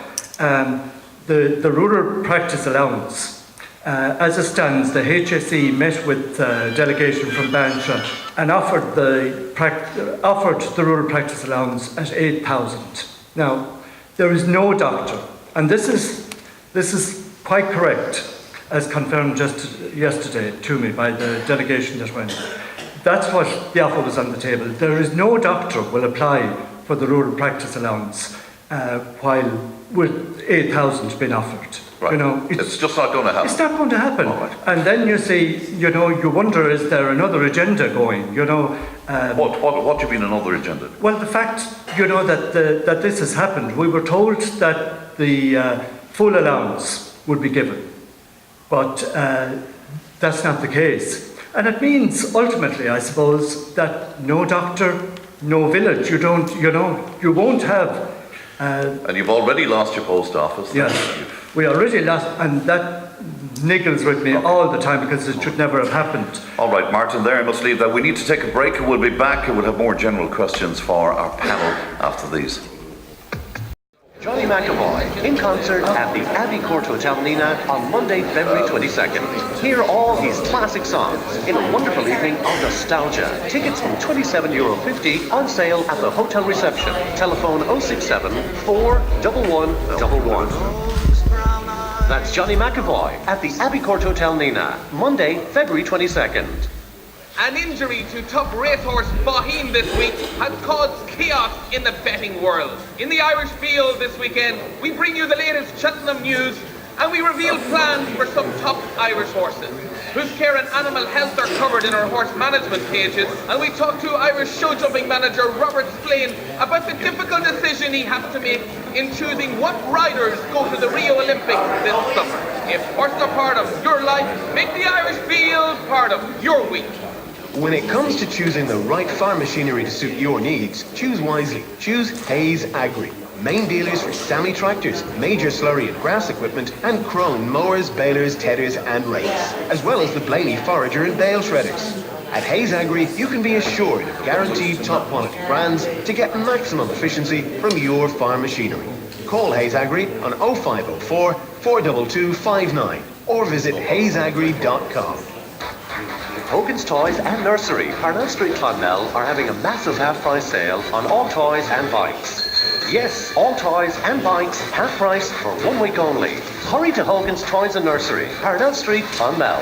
The rural practice allowance, as it stands, the HSE met with a delegation from Bancha and offered the rural practice allowance at 8,000. Now, there is no doctor, and this is quite correct, as confirmed just yesterday to me by the delegation that went. That's what the offer was on the table. There is no doctor will apply for the rural practice allowance while with 8,000 being offered. Right. You know, it's just not going to happen. It's not going to happen. Right. And then you see, you know, you wonder, is there another agenda going? You know. What do you mean another agenda? Well, the fact, you know, that this has happened. We were told that the full allowance would be given, but that's not the case. And it means ultimately, I suppose, that no doctor, no village. You won't have. And you've already lost your post office. Yes, we already lost, and that niggles with me all the time because it should never have happened. All right, Martin, there I must leave that. We need to take a break and we'll be back and we'll have more general questions for our panel after these. Johnny McAvoy in concert at the Abbey Court Hotel Nina on Monday, February 22nd. Hear all his classic songs in a wonderful evening of nostalgia. Tickets from €27.50 on sale at the hotel reception. Telephone 067 41111. That's Johnny McAvoy at the Abbey Court Hotel Nina, Monday, February 22nd. An injury to top racehorse Féin this week has caused chaos in the betting world. In the Irish Field this weekend, we bring you the latest Cheltenham news and we reveal plans for some top Irish horses, whose care and animal health are covered in our horse management pages, and we talk to Irish show jumping manager Robert Splain about the difficult decision he has to make in choosing what riders go to the Rio Olympics this summer. If horses are part of your life, make the Irish Field part of your week. When it comes to choosing the right farm machinery to suit your needs, choose wisely. Choose Hayes Agri. Main dealers for Séamie tractors, major slurry and grass equipment, and Crone mowers, balers, tedders and rakes, as well as the Blaney forager and bale shredders. At Hayes Agri, you can be assured of guaranteed top quality brands to get maximum efficiency from your farm machinery. Call Hayes Agri on 0504 422 59 or visit hayesagri.com. Hogan's Toys and Nursery, Parnell Street, Clonmel, are having a massive half-price sale on all toys and bikes. Yes, all toys and bikes, half price for 1 week only. Hurry to Hogan's Toys and Nursery, Parnell Street, Clonmel.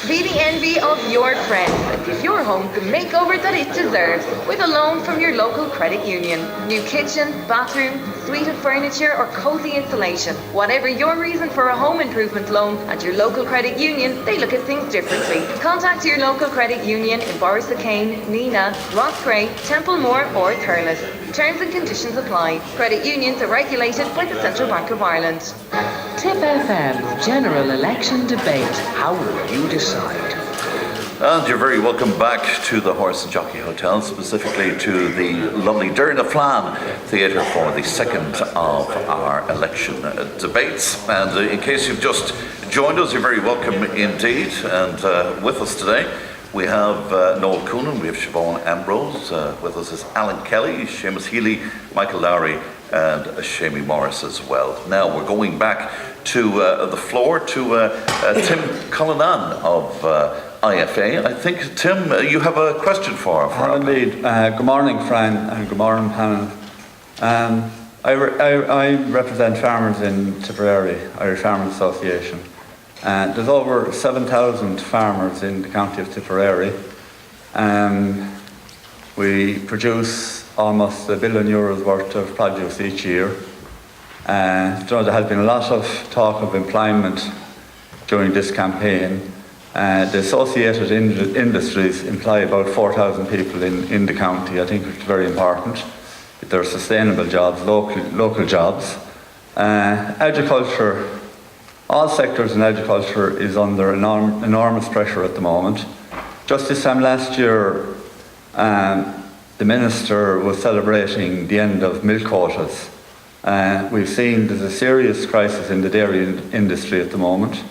Be the envy of your friends and give your home the makeover that it deserves with a loan from your local credit union. New kitchen, bathroom, suite of furniture or cozy installation. Whatever your reason for a home improvement loan, at your local credit union, they look at things differently. Contact your local credit union in Borrisokane, Nina, Rosscray, Templemore or Thurles. Terms and conditions apply. Credit unions are regulated by the Central Bank of Ireland. Tipp FM General Election Debate. How will you decide? And you're very welcome back to the Horse Jockey Hotel, specifically to the lovely Derna Flan Theatre for the second of our election debates. And in case you've just joined us, you're very welcome indeed. And with us today, we have Noel Coonan, we have Siobhán Ambrose, with us is Alan Kelly, Séamus Healy, Michael Lowry, and Séamie Morris as well. Now we're going back to the floor to Tim Cullinan of IFA. I think, Tim, you have a question for indeed. Good morning, Fran, and good morning, panel. I represent farmers in Tipperary, Irish Farmers Association. There's over 7,000 farmers in the county of Tipperary. We produce almost €1 billion worth of produce each year. There has been a lot of talk of employment during this campaign. The associated industries employ about 4,000 people in the county. I think it's very important. They're sustainable jobs, local jobs. Agriculture, all sectors in agriculture is under enormous pressure at the moment. Just this time last year, the Minister was celebrating the end of milk quotas. We've seen there's a serious crisis in the dairy industry at the moment.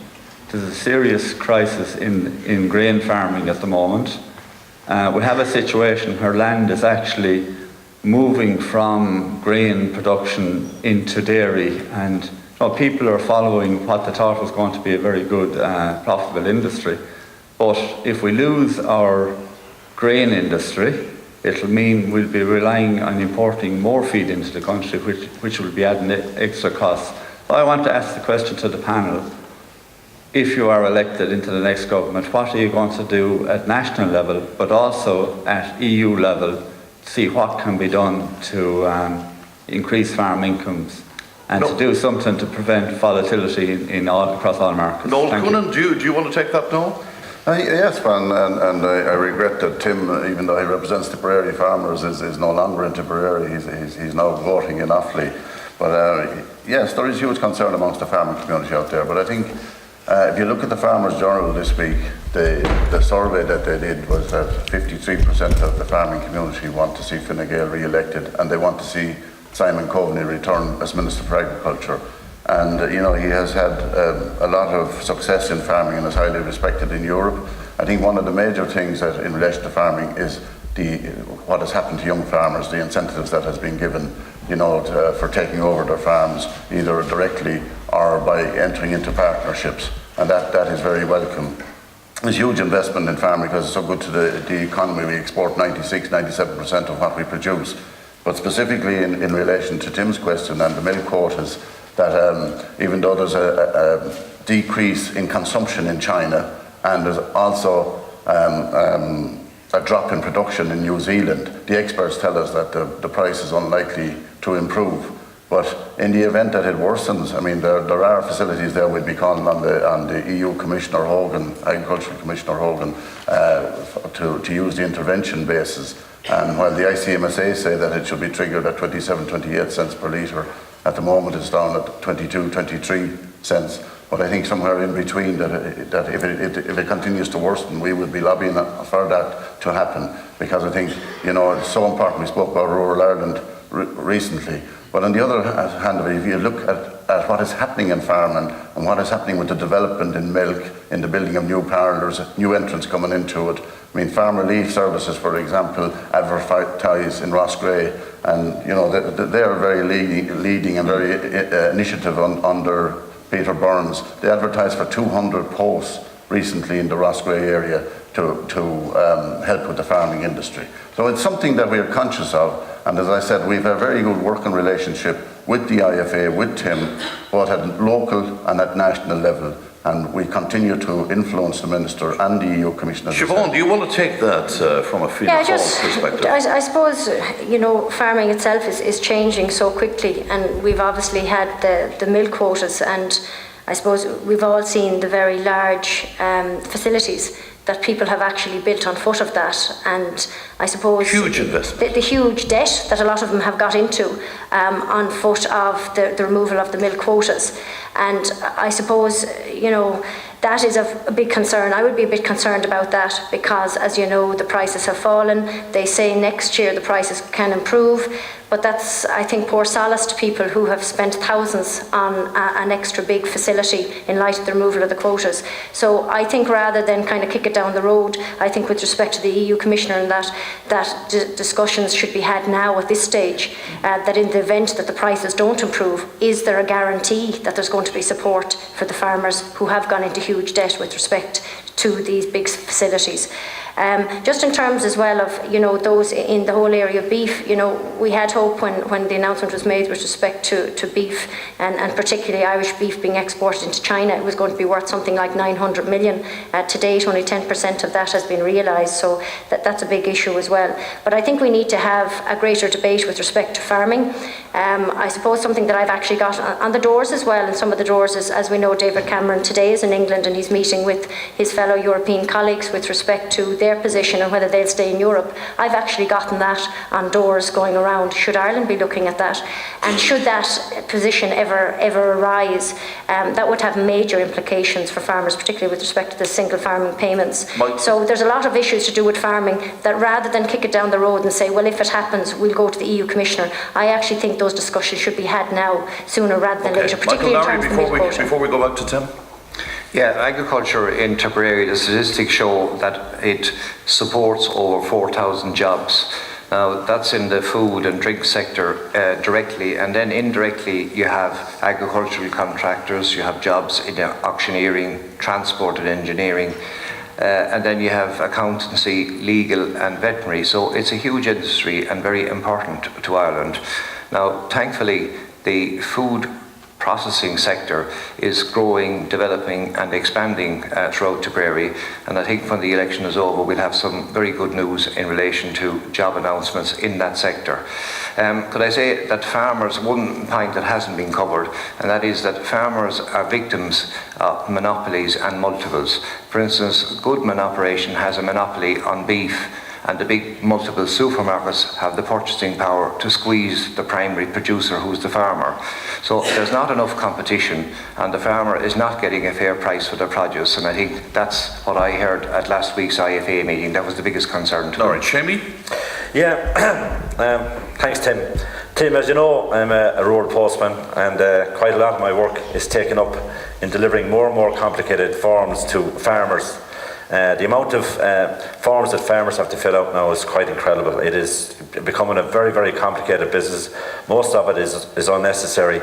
There's a serious crisis in grain farming at the moment. We have a situation where land is actually moving from grain production into dairy, and people are following what they thought was going to be a very good, profitable industry. But if we lose our grain industry, it'll mean we'll be relying on importing more feed into the country, which will be adding extra costs. So I want to ask the question to the panel. If you are elected into the next government, what are you going to do at national level, but also at EU level, to see what can be done to increase farm incomes and to do something to prevent volatility across all markets? Noel Coonan, do you want to take that, Noel? Yes, Fran, and I regret that Tim, even though he represents Tipperary farmers, is no longer in Tipperary. He's now voting in Offaly. But yes, there is huge concern amongst the farming community out there. But I think if you look at the Farmers' Journal this week, the survey that they did was that 53% of the farming community want to see Fine Gael re-elected, and they want to see Simon Coveney return as Minister for Agriculture. And he has had a lot of success in farming and is highly respected in Europe. I think one of the major things that in relation to farming is what has happened to young farmers, the incentives that has been given, for taking over their farms, either directly or by entering into partnerships, and that is very welcome. There's huge investment in farming because it's so good to the economy. We export 97% of what we produce. But specifically in relation to Tim's question and the milk quotas, that even though there's a decrease in consumption in China, and there's also a drop in production in New Zealand, the experts tell us that the price is unlikely to improve. But in the event that it worsens, there are facilities there. We'd be calling on the EU Commissioner Hogan, Agricultural Commissioner Hogan, to use the intervention basis. And while the ICMSA say that it should be triggered at 27-28 cents per litre, at the moment it's down at 22-23 cents. But I think somewhere in between that if it continues to worsen, we will be lobbying for that to happen, because I think it's so important. We spoke about rural Ireland recently, but on the other hand, if you look at what is happening in farming and what is happening with the development in milk, in the building of new parlours, new entrants coming into it. Farm relief services, for example, advertise in Rossgrey, and they are very leading and very initiative under Peter Burns. They advertised for 200 posts recently in the Rossgrey area to help with the farming industry. So it's something that we are conscious of, and as I said, we've a very good working relationship with the IFA, with Tim, both at local and at national level, and we continue to influence the Minister and the EU Commissioner. Siobhán, do you want to take that from a Fianna Fáil perspective? I suppose, farming itself is changing so quickly, and we've obviously had the milk quotas, and I suppose we've all seen the very large facilities that people have actually built on foot of that, and I suppose huge investment. The huge debt that a lot of them have got into on foot of the removal of the milk quotas. And I suppose That is a big concern. I would be a bit concerned about that because, as you know, the prices have fallen. They say next year the prices can improve, but that's, I think, poor solace to people who have spent thousands on an extra big facility in light of the removal of the quotas. So I think rather than kind of kick it down the road, I think with respect to the EU Commissioner and that discussions should be had now at this stage, that in the event that the prices don't improve, is there a guarantee that there's going to be support for the farmers who have gone into huge debt with respect to these big facilities? Just in terms as well of, those in the whole area of beef, we had hope when the announcement was made with respect to beef and particularly Irish beef being exported into China. It was going to be worth something like 900 million. To date, only 10% of that has been realised, so that's a big issue as well. But I think we need to have a greater debate with respect to farming. I suppose something that I've actually got on the doors as well, and some of the doors is, as we know, David Cameron today is in England and he's meeting with his fellow European colleagues with respect to their position and whether they'll stay in Europe. I've actually gotten that on doors going around. Should Ireland be looking at that? And should that position ever arise, that would have major implications for farmers, particularly with respect to the single farming payments. So there's a lot of issues to do with farming that rather than kick it down the road and say, well, if it happens, we'll go to the EU Commissioner, I actually think those discussions should be had now, sooner rather than later, particularly Michael Lowry, in terms of the milk quota. before we go back to Tim. Yeah, agriculture in Tipperary, the statistics show that it supports over 4,000 jobs. Now, that's in the food and drink sector directly, and then indirectly you have agricultural contractors, you have jobs in auctioneering, transport and engineering, and then you have accountancy, legal and veterinary. So it's a huge industry and very important to Ireland. Now, thankfully, the food processing sector is growing, developing and expanding throughout Tipperary, and I think when the election is over we'll have some very good news in relation to job announcements in that sector. Could I say that farmers, one point that hasn't been covered, and that is that farmers are victims of monopolies and multiples. For instance, Goodman operation has a monopoly on beef, and the big multiple supermarkets have the purchasing power to squeeze the primary producer, who's the farmer. So there's not enough competition and the farmer is not getting a fair price for their produce, and I think that's what I heard at last week's IFA meeting. That was the biggest concern to me. All right, Séamie? Yeah, thanks Tim. Tim, as you know, I'm a rural postman, and quite a lot of my work is taken up in delivering more and more complicated forms to farmers. The amount of forms that farmers have to fill out now is quite incredible. It is becoming a very, very complicated business. Most of it is unnecessary.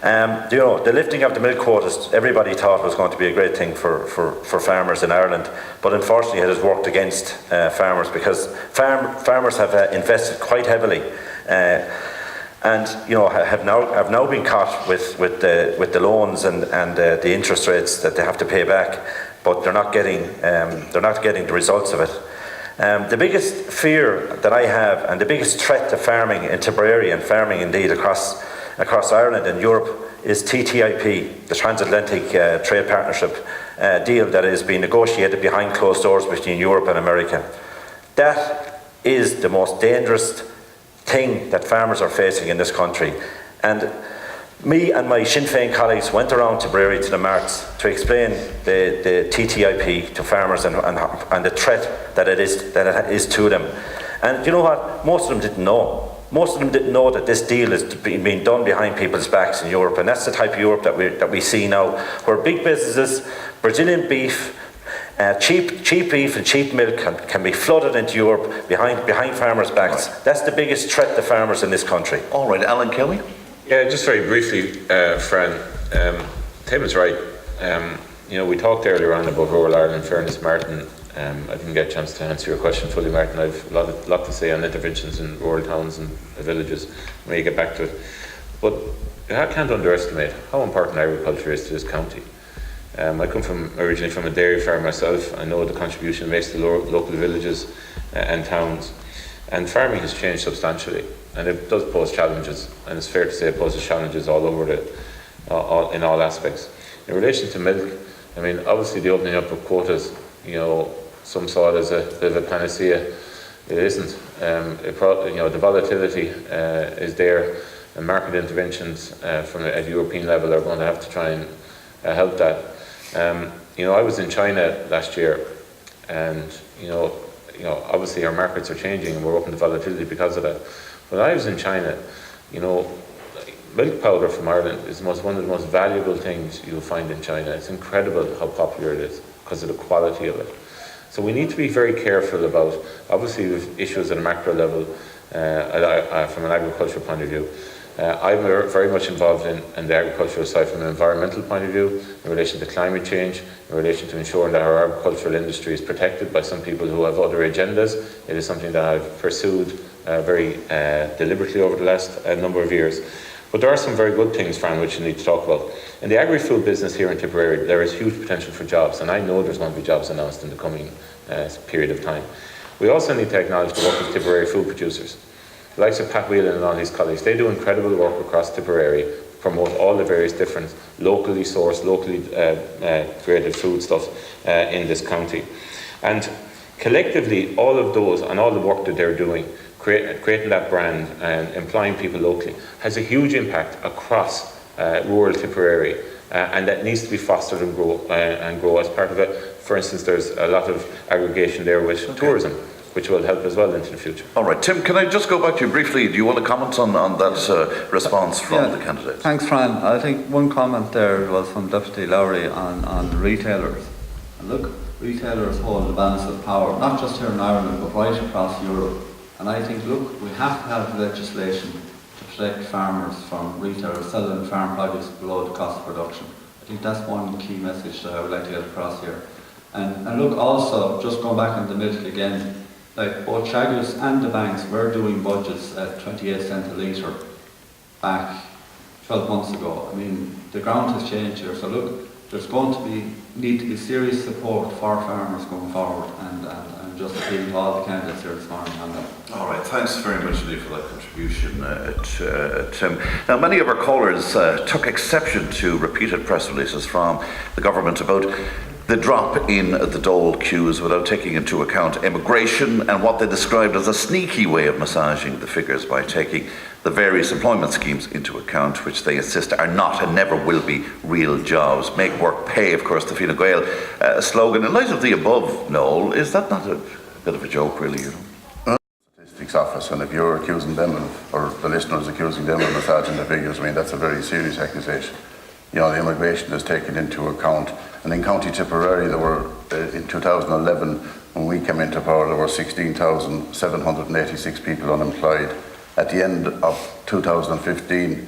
The lifting of the milk quotas, everybody thought was going to be a great thing for farmers in Ireland, but unfortunately it has worked against farmers, because farmers have invested quite heavily and have now been caught with the loans and the interest rates that they have to pay back. But they're not getting the results of it. The biggest fear that I have, and the biggest threat to farming in Tipperary and farming indeed across Ireland and Europe, is TTIP, the Transatlantic Trade Partnership deal that is being negotiated behind closed doors between Europe and America. That is the most dangerous thing that farmers are facing in this country. And me and my Sinn Féin colleagues went around Tipperary to the marts to explain the TTIP to farmers and the threat that it is to them. And you know what? Most of them didn't know. Most of them didn't know that this deal is being done behind people's backs in Europe, and that's the type of Europe that we see now, where big businesses, Brazilian beef, cheap beef and cheap milk can be flooded into Europe behind farmers' backs. That's the biggest threat to farmers in this country. All right, Alan Kelly. Yeah, just very briefly, Fran, Tim is right. We talked earlier on about rural Ireland fairness. Martin, I didn't get a chance to answer your question fully, Martin. I've a lot to say on interventions in rural towns and villages when you get back to it. But I can't underestimate how important agriculture is to this county. I come originally from a dairy farm myself. I know the contribution it makes to local villages and towns. And farming has changed substantially, and it does pose challenges, and it's fair to say it poses challenges all over in all aspects. In relation to milk, I mean, obviously the opening up of quotas, some saw it as a bit of a panacea. It isn't. The volatility is there, and market interventions from at European level are going to have to try and help that. I was in China last year, and obviously our markets are changing and we're open to volatility because of that. When I was in China, milk powder from Ireland is one of the most valuable things you'll find in China. It's incredible how popular it is because of the quality of it. So we need to be very careful about, obviously with issues at a macro level, from an agricultural point of view. I'm very much involved in the agricultural side from an environmental point of view, in relation to climate change, in relation to ensuring that our agricultural industry is protected by some people who have other agendas. It is something that I've pursued very deliberately over the last number of years. But there are some very good things, Fran, which you need to talk about. In the agri-food business here in Tipperary, there is huge potential for jobs, and I know there's going to be jobs announced in the coming period of time. We also need to acknowledge the work of Tipperary food producers. The likes of Pat Whelan and all his colleagues, they do incredible work across Tipperary, promote all the various different locally sourced, locally created foodstuffs in this county. And collectively, all of those and all the work that they're doing, creating that brand and employing people locally, has a huge impact across rural Tipperary, and that needs to be fostered and grow as part of it. For instance, there's a lot of aggregation there with tourism, which will help as well into the future. All right, Tim, can I just go back to you briefly? Do you want to comment on that response from the candidates? Thanks, Fran. I think one comment there was from Deputy Lowry on retailers. And look, retailers hold the balance of power, not just here in Ireland, but right across Europe. And I think, look, we have to have legislation to protect farmers from retailers selling farm produce below the cost of production. I think that's one key message that I would like to get across here. And look, also, just going back in the middle again, like both Teagasc and the banks were doing budgets at 28 cents a litre back 12 months ago. I mean, the ground has changed here. So look, there's going to need to be serious support for farmers going forward, and just appeal to all the candidates here this morning on that. All right, thanks very much indeed for that contribution, Tim. Now, many of our callers took exception to repeated press releases from the government about the drop in the dole queues without taking into account immigration and what they described as a sneaky way of massaging the figures by taking the various employment schemes into account, which they insist are not and never will be real jobs. Make work pay, of course, the Fine Gael slogan. In light of the above, Noel, is that not a bit of a joke, really? Statistics Office, and if you're accusing them or the listeners accusing them of massaging the figures, I mean, that's a very serious accusation. The immigration is taken into account. And in County Tipperary, there were, in 2011, when we came into power, there were 16,786 people unemployed. At the end of 2015,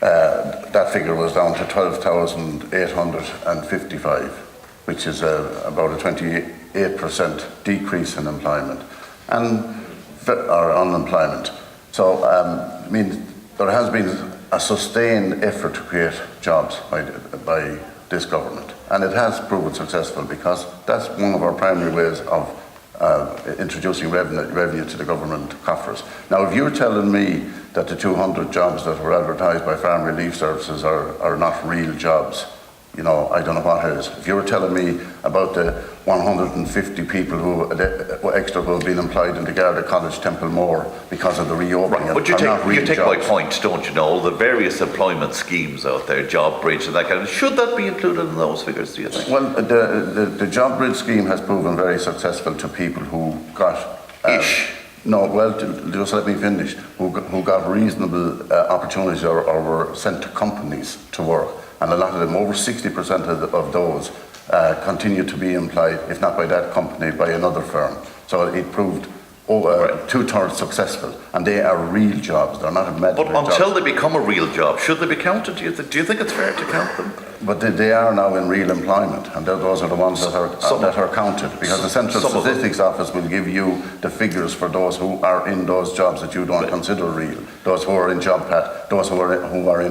that figure was down to 12,855, which is about a 28% decrease in employment or unemployment. So, I mean, there has been a sustained effort to create jobs by this government, and it has proven successful because that's one of our primary ways of introducing revenue to the government coffers. Now, if you're telling me that the 200 jobs that were advertised by Farm Relief Services are not real jobs, I don't know what is. If you were telling me about the 150 people who have been employed in the Garda College Templemore because of the reopening, right, but you take my point, don't you know? The various employment schemes out there, Job Bridge and that kind of, should that be included in those figures, do you think? Well, the Job Bridge scheme has proven very successful to people who got no, well, just let me finish. Who got reasonable opportunities or were sent to companies to work. And a lot of them, over 60% of those, continue to be employed, if not by that company, by another firm. So it proved two-thirds successful, and they are real jobs. They're not imaginary jobs. But until they become a real job, should they be counted? Do you think it's fair to count them? But they are now in real employment, and those are the ones that are counted, because the Central Statistics Office will give you the figures for those who are in those jobs that you don't consider real, those who are in JobPat, those who are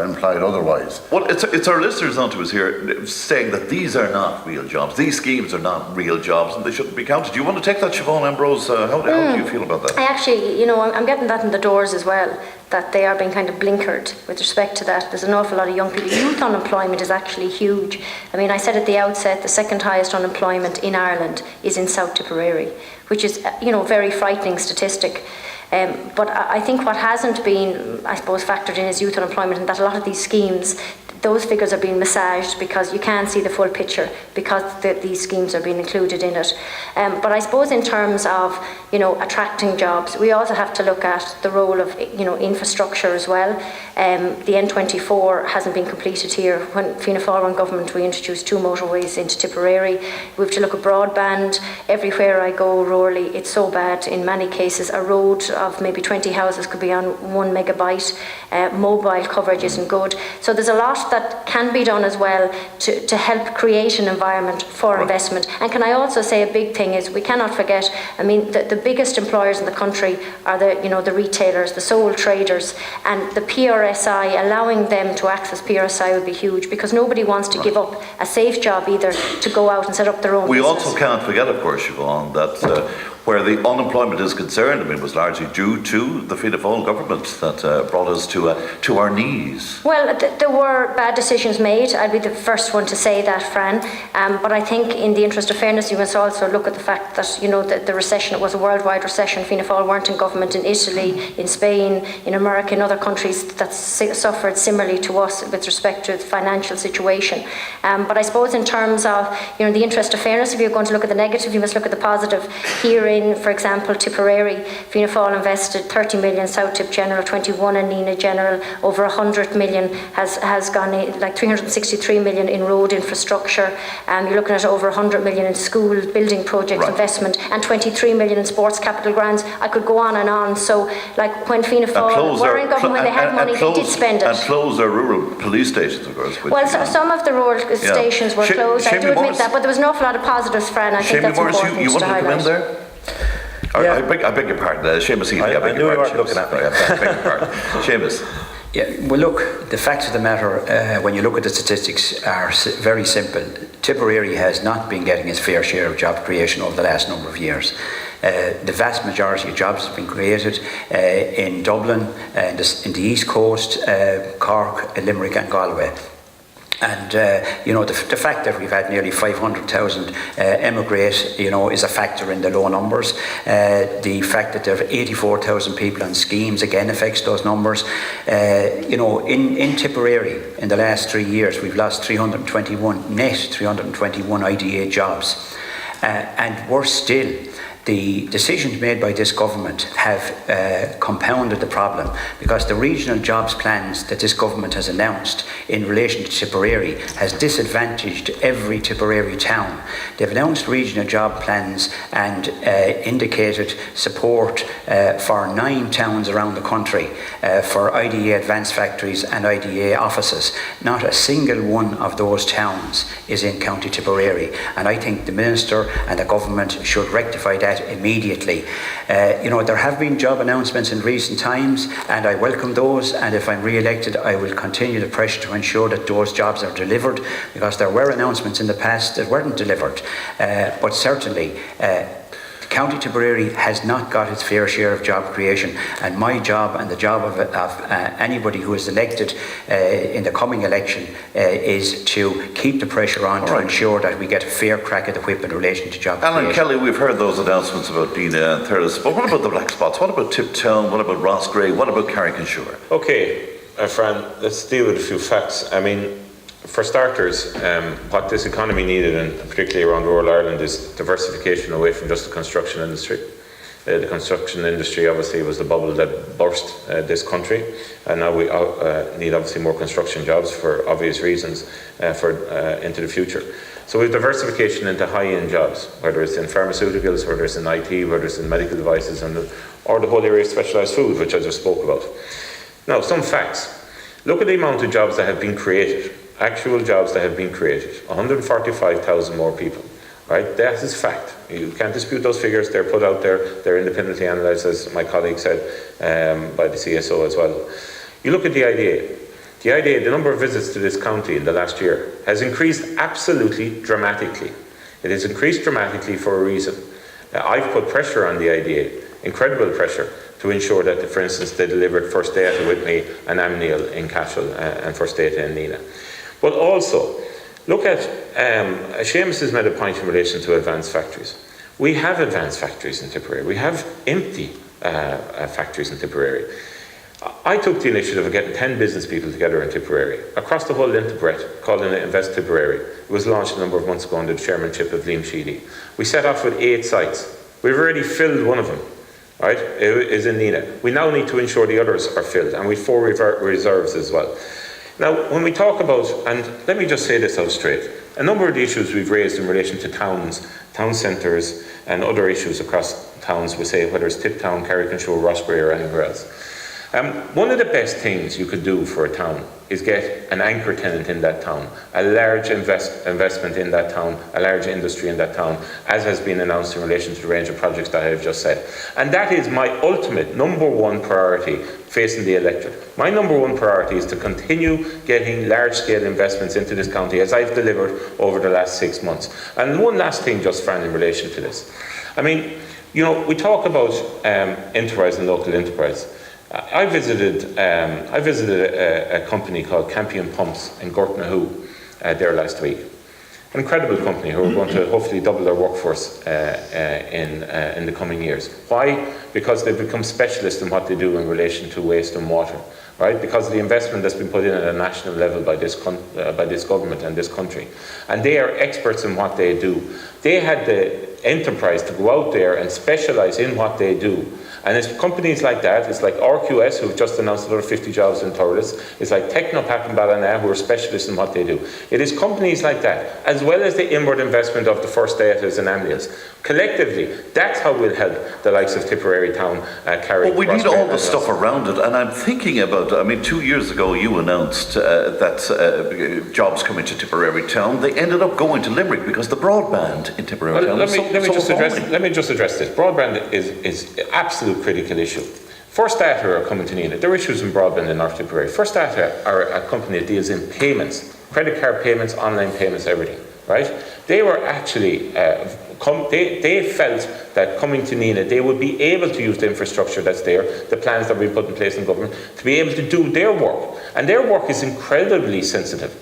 employed otherwise. Well, it's our listeners onto us here saying that these are not real jobs, these schemes are not real jobs, and they shouldn't be counted. Do you want to take that, Siobhán Ambrose? How do you feel about that? I actually, I'm getting that in the doors as well, that they are being kind of blinkered with respect to that. There's an awful lot of young people. Youth unemployment is actually huge. I mean, I said at the outset, the second highest unemployment in Ireland is in South Tipperary, which is, a very frightening statistic. But I think what hasn't been, I suppose, factored in is youth unemployment, and that a lot of these schemes, those figures are being massaged because you can't see the full picture because these schemes are being included in it. But I suppose in terms of, attracting jobs, we also have to look at the role of, infrastructure as well. The N24 hasn't been completed here. When Fianna Fáil were in government, we introduced 2 motorways into Tipperary. We have to look at broadband. Everywhere I go rurally, it's so bad. In many cases, a road of maybe 20 houses could be on 1 megabyte. Mobile coverage isn't good. So there's a lot that can be done as well to help create an environment for investment. And can I also say a big thing is we cannot forget, the biggest employers in the country are the retailers, the sole traders, and the PRSI, allowing them to access PRSI would be huge, because nobody wants to give up a safe job either to go out and set up their own business. We also can't forget, of course, Siobhán, that where the unemployment is concerned, it was largely due to the Fianna Fáil government that brought us to our knees. Well, there were bad decisions made. I'd be the first one to say that, Fran. But I think in the interest of fairness, you must also look at the fact that, the recession, it was a worldwide recession. Fianna Fáil weren't in government in Italy, in Spain, in America, in other countries that suffered similarly to us with respect to the financial situation. But I suppose in terms of, the interest of fairness, if you're going to look at the negative, you must look at the positive. Here in, for example, Tipperary, Fianna Fáil invested 30 million, South Tip General 21 and Nina General, over 100 million has gone in, like 363 million in road infrastructure. You're looking at over 100 million in school building project investment and 23 million in sports capital grants. I could go on and on. So, like when Fianna Fáil were in government, when they had money, they did spend it. And close their rural police stations, of course. Well, some of the rural stations were closed. I do admit that, but there was an awful lot of positives, Fran. I think that's important you to want highlight. To come in there? Yeah. I beg your pardon, Séamus Healy. I knew you weren't looking at me. I beg your pardon. Séamus. Yeah, well, look, the fact of the matter, when you look at the statistics, are very simple. Tipperary has not been getting its fair share of job creation over the last number of years. The vast majority of jobs have been created in Dublin, in the East Coast, Cork, Limerick and Galway. And, the fact that we've had nearly 500,000 emigrate, is a factor in the low numbers. The fact that there are 84,000 people on schemes, again, affects those numbers. In Tipperary, in the last 3 years, we've lost 321 IDA jobs. And worse still, the decisions made by this government have compounded the problem, because the regional jobs plans that this government has announced in relation to Tipperary has disadvantaged every Tipperary town. They've announced regional job plans and indicated support for 9 towns around the country for IDA advanced factories and IDA offices. Not a single one of those towns is in County Tipperary, and I think the Minister and the government should rectify that immediately. There have been job announcements in recent times, and I welcome those, and if I'm re-elected I will continue the pressure to ensure that those jobs are delivered, because there were announcements in the past that weren't delivered. But certainly County Tipperary has not got its fair share of job creation, and my job and the job of anybody who is elected in the coming election is to keep the pressure on to ensure that we get a fair crack at the whip in relation to job creation. Alan Kelly, we've heard those announcements about Dina and Thurles, but what about the black spots? What about Tiptown? What about Rossgrave? What about Carrick-on-Shore? Okay, Fran, let's deal with a few facts. For starters, what this economy needed, and particularly around rural Ireland, is diversification away from just the construction industry. The construction industry obviously was the bubble that burst this country, and now we need obviously more construction jobs for obvious reasons into the future. So we have diversification into high-end jobs, whether it's in pharmaceuticals, whether it's in IT, whether it's in medical devices, or the whole area of specialised food, which I just spoke about. Now, some facts. Look at the amount of jobs that have been created. Actual jobs that have been created, 145,000 more people, right? That is fact. You can't dispute those figures. They're put out there. They're independently analysed, as my colleague said, by the CSO as well. You look at the IDA. The IDA, the number of visits to this county in the last year has increased absolutely dramatically. It has increased dramatically for a reason. I've put pressure on the IDA, incredible pressure, to ensure that, for instance, they delivered First Data with me and Amneal in Cashel and First Data in Nina. But also, look at, Séamus has made a point in relation to advanced factories. We have advanced factories in Tipperary. We have empty factories in Tipperary. I took the initiative of getting 10 business people together in Tipperary, across the whole length of breadth, called it Invest Tipperary. It was launched a number of months ago under the chairmanship of Liam Sheedy. We set off with 8 sites. We've already filled one of them, right? It is in Nina. We now need to ensure the others are filled, and we've 4 reserves as well. Now, when we talk about, and let me just say this out straight, a number of the issues we've raised in relation to towns, town centres, and other issues across towns, we say, whether it's Tiptown, Carrick-on-Shore, Rossbury, or anywhere else. One of the best things you could do for a town is get an anchor tenant in that town, a large investment in that town, a large industry in that town, as has been announced in relation to the range of projects that I have just said. And that is my ultimate number one priority facing the electorate. My number one priority is to continue getting large-scale investments into this county, as I've delivered over the last 6 months. And one last thing, just Fran, in relation to this. I mean, you know, we talk about enterprise and local enterprise. I visited a company called Campion Pumps in Gortnahoe there last week. An incredible company who are going to hopefully double their workforce in the coming years. Why? Because they've become specialists in what they do in relation to waste and water. Right? Because of the investment that's been put in at a national level by this government and this country. And they are experts in what they do. They had the enterprise to go out there and specialise in what they do. And it's companies like that, it's like RQS, who've just announced another 50 jobs in Thurles. It's like Technopack and Ballina, who are specialists in what they do. It is companies like that, as well as the inward investment of the First Datas and Amlias. Collectively, that's how we'll help the likes of Tipperary Town carry. But we need all the stuff around it, and I'm thinking about, I mean, 2 years ago you announced that jobs coming to Tipperary Town. They ended up going to Limerick because the broadband in Tipperary Town was let me just address this. Broadband is an absolute critical issue. First Data are coming to Nina. There are issues in broadband in North Tipperary. First Data are a company that deals in payments, credit card payments, online payments, everything. Right? They were actually, they felt that coming to Nina, they would be able to use the infrastructure that's there, the plans that we've put in place in government, to be able to do their work. And their work is incredibly sensitive.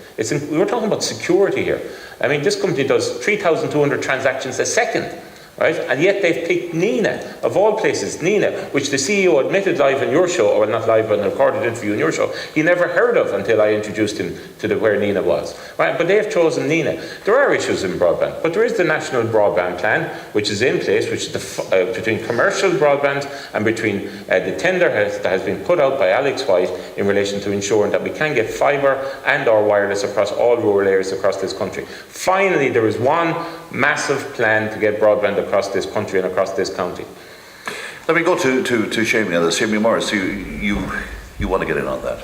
We're talking about security here. I mean, this company does 3,200 transactions a second. Right? And yet they've picked Nina, of all places, Nina, which the CEO admitted live on your show, or not live but in a recorded interview on your show, he never heard of until I introduced him to where Nina was. Right? But they've chosen Nina. There are issues in broadband, but there is the National Broadband Plan, which is in place, which is between commercial broadband and between the tender that has been put out by Alex White in relation to ensuring that we can get fibre and or wireless across all rural areas across this country. Finally, there is one massive plan to get broadband across this country and across this county. Let me go to Séamie on this. Séamie Morris, you want to get in on that?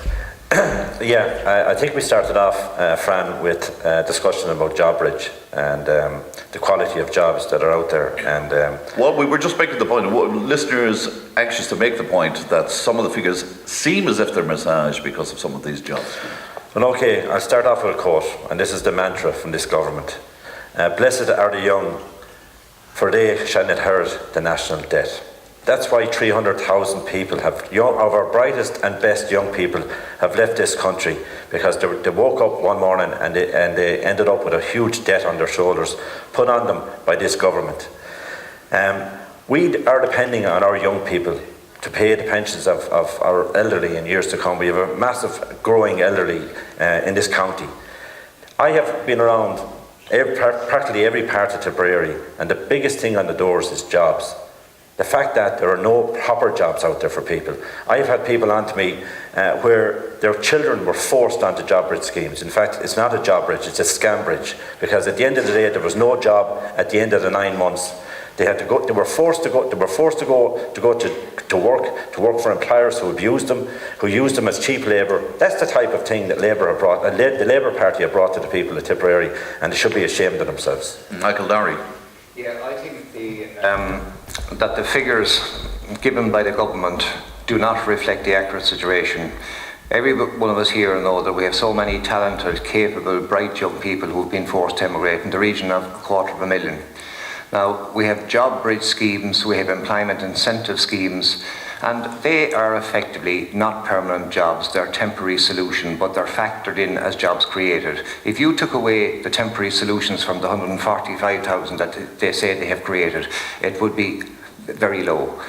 Yeah, I think we started off, Fran, with a discussion about JobBridge and the quality of jobs that are out there. And well, we were just making the point, listeners anxious to make the point that some of the figures seem as if they're massaged because of some of these jobs. Well, okay, I'll start off with a quote, and this is the mantra from this government. Blessed are the young, for they shall inherit the national debt. That's why 300,000 people of our brightest and best young people have left this country, because they woke up one morning and they ended up with a huge debt on their shoulders put on them by this government. We are depending on our young people to pay the pensions of our elderly in years to come. We have a massive growing elderly in this county. I have been around practically every part of Tipperary, and the biggest thing on the doors is jobs. The fact that there are no proper jobs out there for people. I have had people on to me where their children were forced onto JobBridge schemes. In fact, it's not a JobBridge, it's a scam bridge, because at the end of the day there was no job at the end of the 9 months. They had to go. They were forced to work for employers who abused them, who used them as cheap labour. That's the type of thing that Labour have brought, the Labour Party have brought to the people of Tipperary, and they should be ashamed of themselves. Michael Lowry. Yeah, I think that the figures given by the government do not reflect the accurate situation. Every one of us here know that we have so many talented, capable, bright young people who have been forced to emigrate in the region of 250,000. Now, we have JobBridge schemes, we have employment incentive schemes, and they are effectively not permanent jobs. They're a temporary solution, but they're factored in as jobs created. If you took away the temporary solutions from the 145,000 that they say they have created, it would be very low.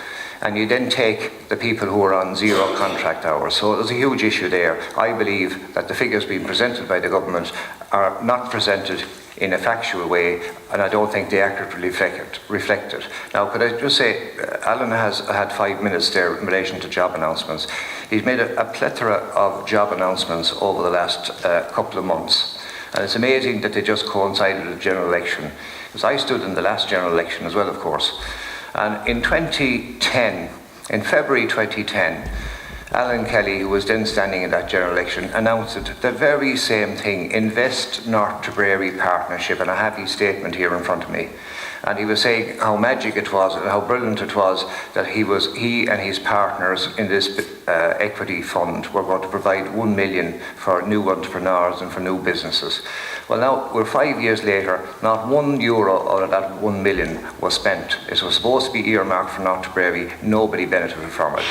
and you then take the people who are on zero contract hours. So there's a huge issue there. I believe that the figures being presented by the government are not presented in a factual way, and I don't think they accurately reflect it. Now, could I just say, Alan has had 5 minutes there in relation to job announcements. He's made a plethora of job announcements over the last couple of months, and it's amazing that they just coincided with the general election, because I stood in the last general election as well, of course. And in 2010, in February 2010, Alan Kelly, who was then standing in that general election, announced the very same thing, Invest North Tipperary Partnership, and I have his statement here in front of me. And he was saying how magic it was and how brilliant it was that he and his partners in this equity fund were going to provide 1 million for new entrepreneurs and for new businesses. Well, now we're 5 years later, not €1 out of that 1 million was spent. It was supposed to be earmarked for North Tipperary. Nobody benefited from it.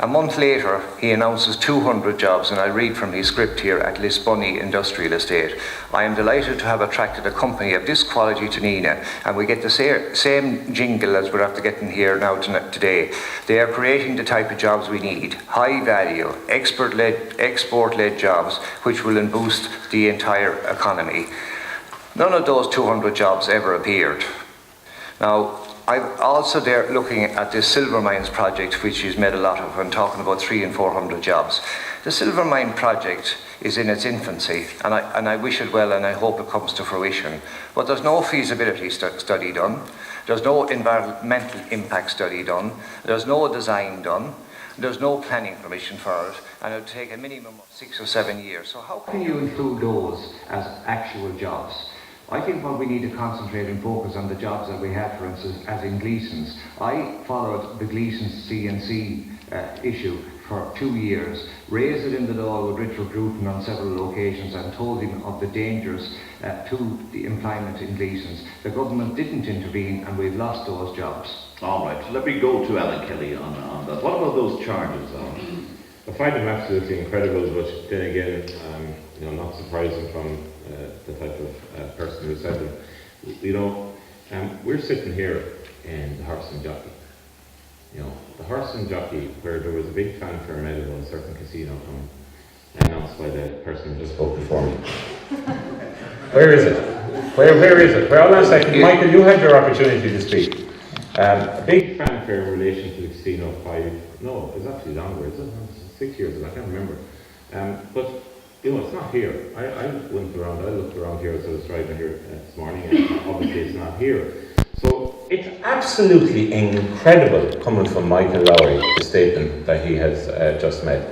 A month later, he announces 200 jobs, and I read from his script here at Lisbonny Industrial Estate. I am delighted to have attracted a company of this quality to Nina, and we get the same jingle as we're after getting here now today. They are creating the type of jobs we need, high value, export-led jobs, which will boost the entire economy. None of those 200 jobs ever appeared. Now, I'm also there looking at this Silver Mines project, which he's made a lot of, and talking about 300 and 400 jobs. The Silver Mine project is in its infancy, and I wish it well, and I hope it comes to fruition. But there's no feasibility study done, there's no environmental impact study done, there's no design done, there's no planning permission for it, and it would take a minimum of 6 or 7 years. So how can you include those as actual jobs? I think what we need to concentrate and focus on the jobs that we have, for instance, as in Gleason's. I followed the Gleason's CNC issue for 2 years, raised it in the law with Richard Bruton on several occasions, and told him of the dangers to the employment in Gleason's. The government didn't intervene, and we've lost those jobs. All right, so let me go to Alan Kelly on that. What about those charges, Alan? I find them absolutely incredible, but then again, not surprising from the type of person who said them. We're sitting here in the Horse Jockey. The Horse Jockey, where there was a big fanfare made about a certain casino announced by the person who just spoke before me. Where is it? Where is it? Well, hold on a second. Michael, you had your opportunity to speak. A big fanfare in relation to the casino it's actually longer, is it? 6 years ago, I can't remember. But it's not here. I went around, I looked around here as I was driving here this morning, and obviously it's not here. So it's absolutely incredible coming from Michael Lowry, the statement that he has just made.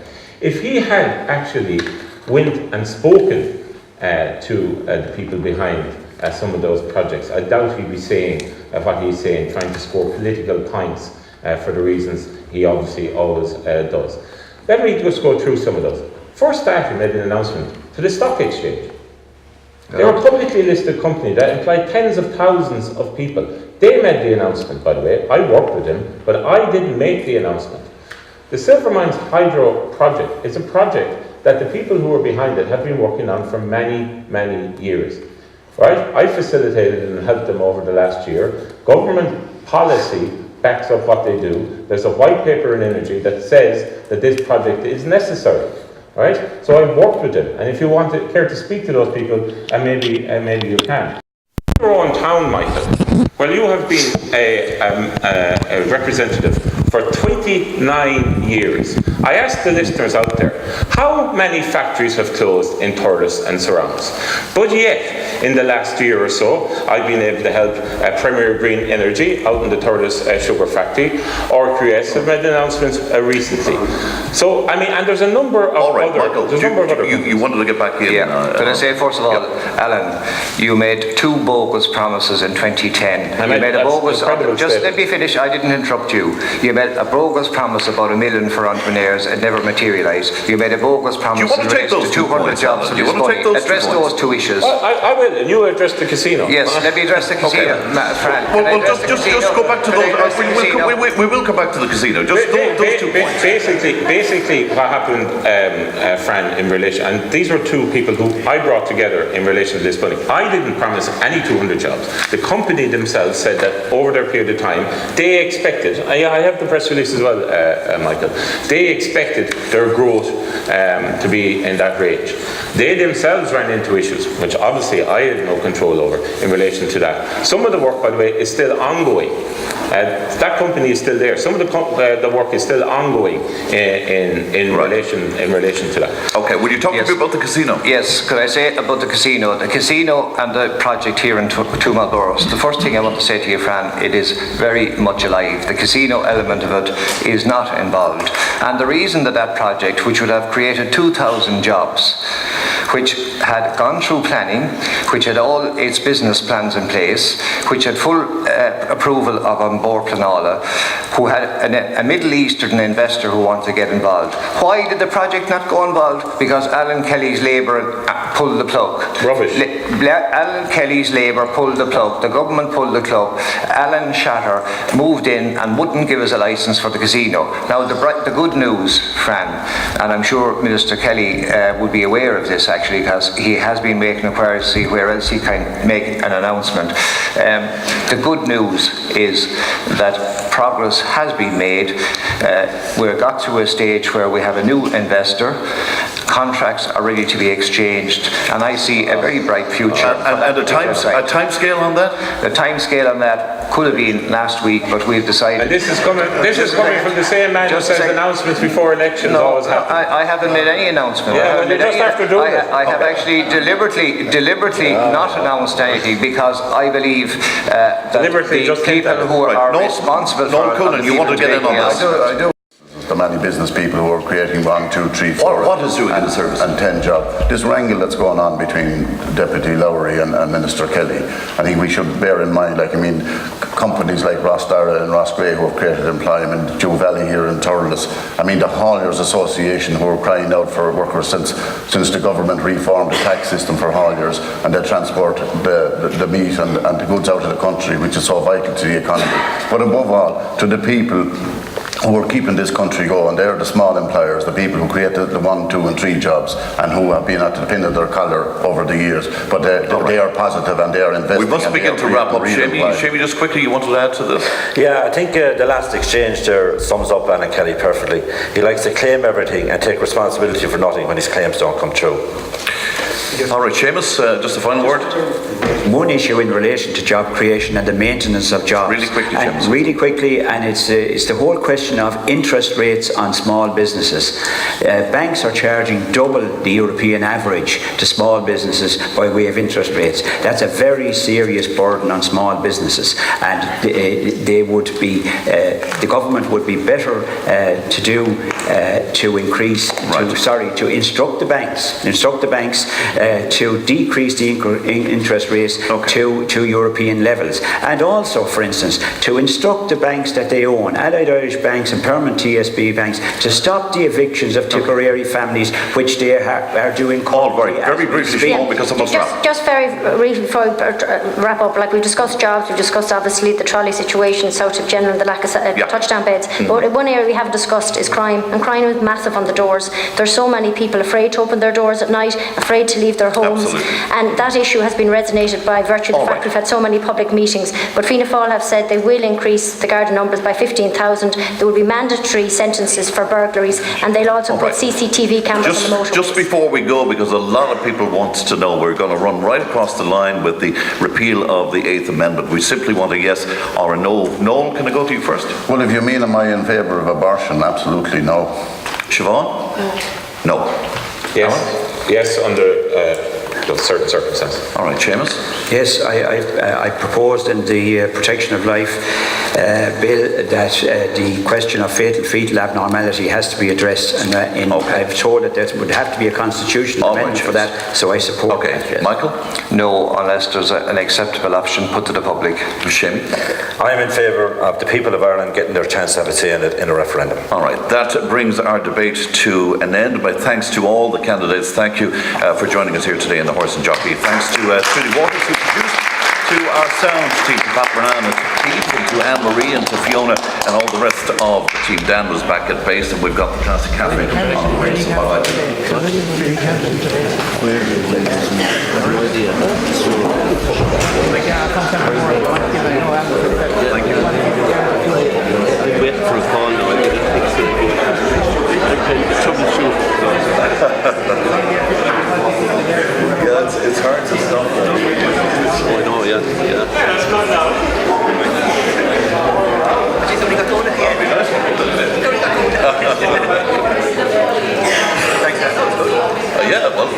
If he had actually went and spoken to the people behind some of those projects, I doubt he'd be saying what he's saying, trying to score political points for the reasons he obviously always does. Let me just go through some of those. First Start made an announcement to the stock exchange. They were a publicly listed company that employed tens of thousands of people. They made the announcement, by the way. I worked with them, but I didn't make the announcement. The Silver Mines Hydro project is a project that the people who were behind it have been working on for many, many years. Right? I facilitated and helped them over the last year. Government policy backs up what they do. There's a white paper in Energy that says that this project is necessary. Right? So I've worked with them, and if you care to speak to those people, and maybe you can. Your own town, Michael. Well, you have been a representative for 29 years. I asked the listeners out there, how many factories have closed in Thurles and surrounds? But yet, in the last year or so, I've been able to help Premier Green Energy out in the Thurles sugar factory, or QS have made announcements recently. So, and there's a number of other... You wanted to get back in. Yeah. Can I say, first of all, Alan, you made 2 bogus promises in 2010. You made a bogus... Just let me finish, I didn't interrupt you. You made a bogus promise about $1 million for entrepreneurs. It never materialised. You made a bogus promise in relation to 200 jobs. Do you want to take those Address those 2 issues. I will, and you address the casino. Yes, let me address the casino. Fran, Well, just go back to those. We will come back to the casino. Just those 2 points. Basically, what happened, Fran, in relation, and these were two people who I brought together in relation to this funding. I didn't promise any 200 jobs. The company themselves said that over their period of time, they expected, I have the press release as well, Michael, they expected their growth to be in that range. They themselves ran into issues, which obviously I had no control over in relation to that. Some of the work, by the way, is still ongoing. That company is still there. Some of the work is still ongoing in relation to that. Okay, will you talk a bit about the casino? Yes, could I say about the casino? The casino and the project here in Two Marlboroughs. The first thing I want to say to you, Fran, it is very much alive. The casino element of it is not involved. And the reason that project, which would have created 2,000 jobs, which had gone through planning, which had all its business plans in place, which had full approval of An Bord Pleanála, who had a Middle Eastern investor who wanted to get involved. Why did the project not go involved? Because Alan Kelly's Labour pulled the plug. Rubbish. Alan Kelly's Labour pulled the plug. The government pulled the plug. Alan Shatter moved in and wouldn't give us a licence for the casino. Now the good news, Fran, and I'm sure Minister Kelly would be aware of this actually, because he has been making inquiries to see where else he can make an announcement. The good news is that progress has been made. We've got to a stage where we have a new investor. Contracts are ready to be exchanged, and I see a very bright future. And a time scale on that? The time scale on that could have been last week, but we've decided. And this is coming from the same man who says announcements before elections always happen. I haven't made any announcement. Yeah, well, you just have to do it. I have actually deliberately not announced anything, because I believe that the people who are responsible for Noel Coonan, you want to get in on this? I do. The many business people who are creating 1, 2, 3, 4 what is doing in the service? and 10 jobs. This wrangle that's going on between Deputy Lowry and Minister Kelly, I think we should bear in mind, companies like Rosdara and Roscrea who have created employment, Joe Valley here in Thurles. The Hauliers Association who are crying out for workers since the government reformed the tax system for hauliers, and they transport the meat and the goods out of the country, which is so vital to the economy. But above all, to the people who are keeping this country going. They're the small employers, the people who create the 1, 2 and 3 jobs, and who have been at the pin of their collar over the years. But they are positive and they are investing. We must begin to wrap up. Séamie, just quickly, you wanted to add to this? Yeah, I think the last exchange there sums up Alan Kelly perfectly. He likes to claim everything and take responsibility for nothing when his claims don't come true. All right, Séamus, just a final word. One issue in relation to job creation and the maintenance of jobs. Really quickly, Séamus. Really quickly, and it's the whole question of interest rates on small businesses. Banks are charging double the European average to small businesses by way of interest rates. That's a very serious burden on small businesses, and they would be, the government would be better to instruct the banks to decrease the interest rates to European levels, and also, for instance, to instruct the banks that they own, Allied Irish banks and permanent TSB banks, to stop the evictions of Tipperary families, which they are doing. Very briefly, Siobhán, because I must wrap. Just very briefly before we wrap up, we discussed jobs, we discussed obviously the trolley situation, South of General, the lack of touchdown beds. But one area we haven't discussed is crime, and crime is massive on the doors. There's so many people afraid to open their doors at night, afraid to leave their homes. Absolutely. And that issue has been resonated by virtue of the fact we've had so many public meetings. But Fianna Fáil have said they will increase the Garda numbers by 15,000. There will be mandatory sentences for burglaries, and they'll also put CCTV cameras on the motorways. Just before we go, because a lot of people want to know, we're going to run right across the line with the repeal of the 8th Amendment. We simply want a yes or a no. Noel, can I go to you first? Well, if you mean am I in favour of abortion, absolutely no. Siobhán? No. Yes, under certain circumstances. All right, Séamus? Yes, I proposed in the Protection of Life bill that the question of fetal abnormality has to be addressed, and I've told that there would have to be a constitutional amendment for that, so I support that. Yes. Michael? No, unless there's an acceptable option put to the public. Séamie? I'm in favour of the people of Ireland getting their chance to have a say in it in a referendum. All right, that brings our debate to an end. My thanks to all the candidates. Thank you for joining us here today in the Horse and Jockey. Thanks to Trudy Waters, who produced, to our sound team, to Pat Brennan and to Keith, and to Anne-Marie and to Fiona and all the rest of the team. Dan was back at base, and we've got the classic Catherine on the way. So bye-bye. Thank you. Wait for a call now. I get it fixed. Troubleshoot. Yeah, it's hard to stop. Oh, I know, yeah. It's gone now. Yeah, well,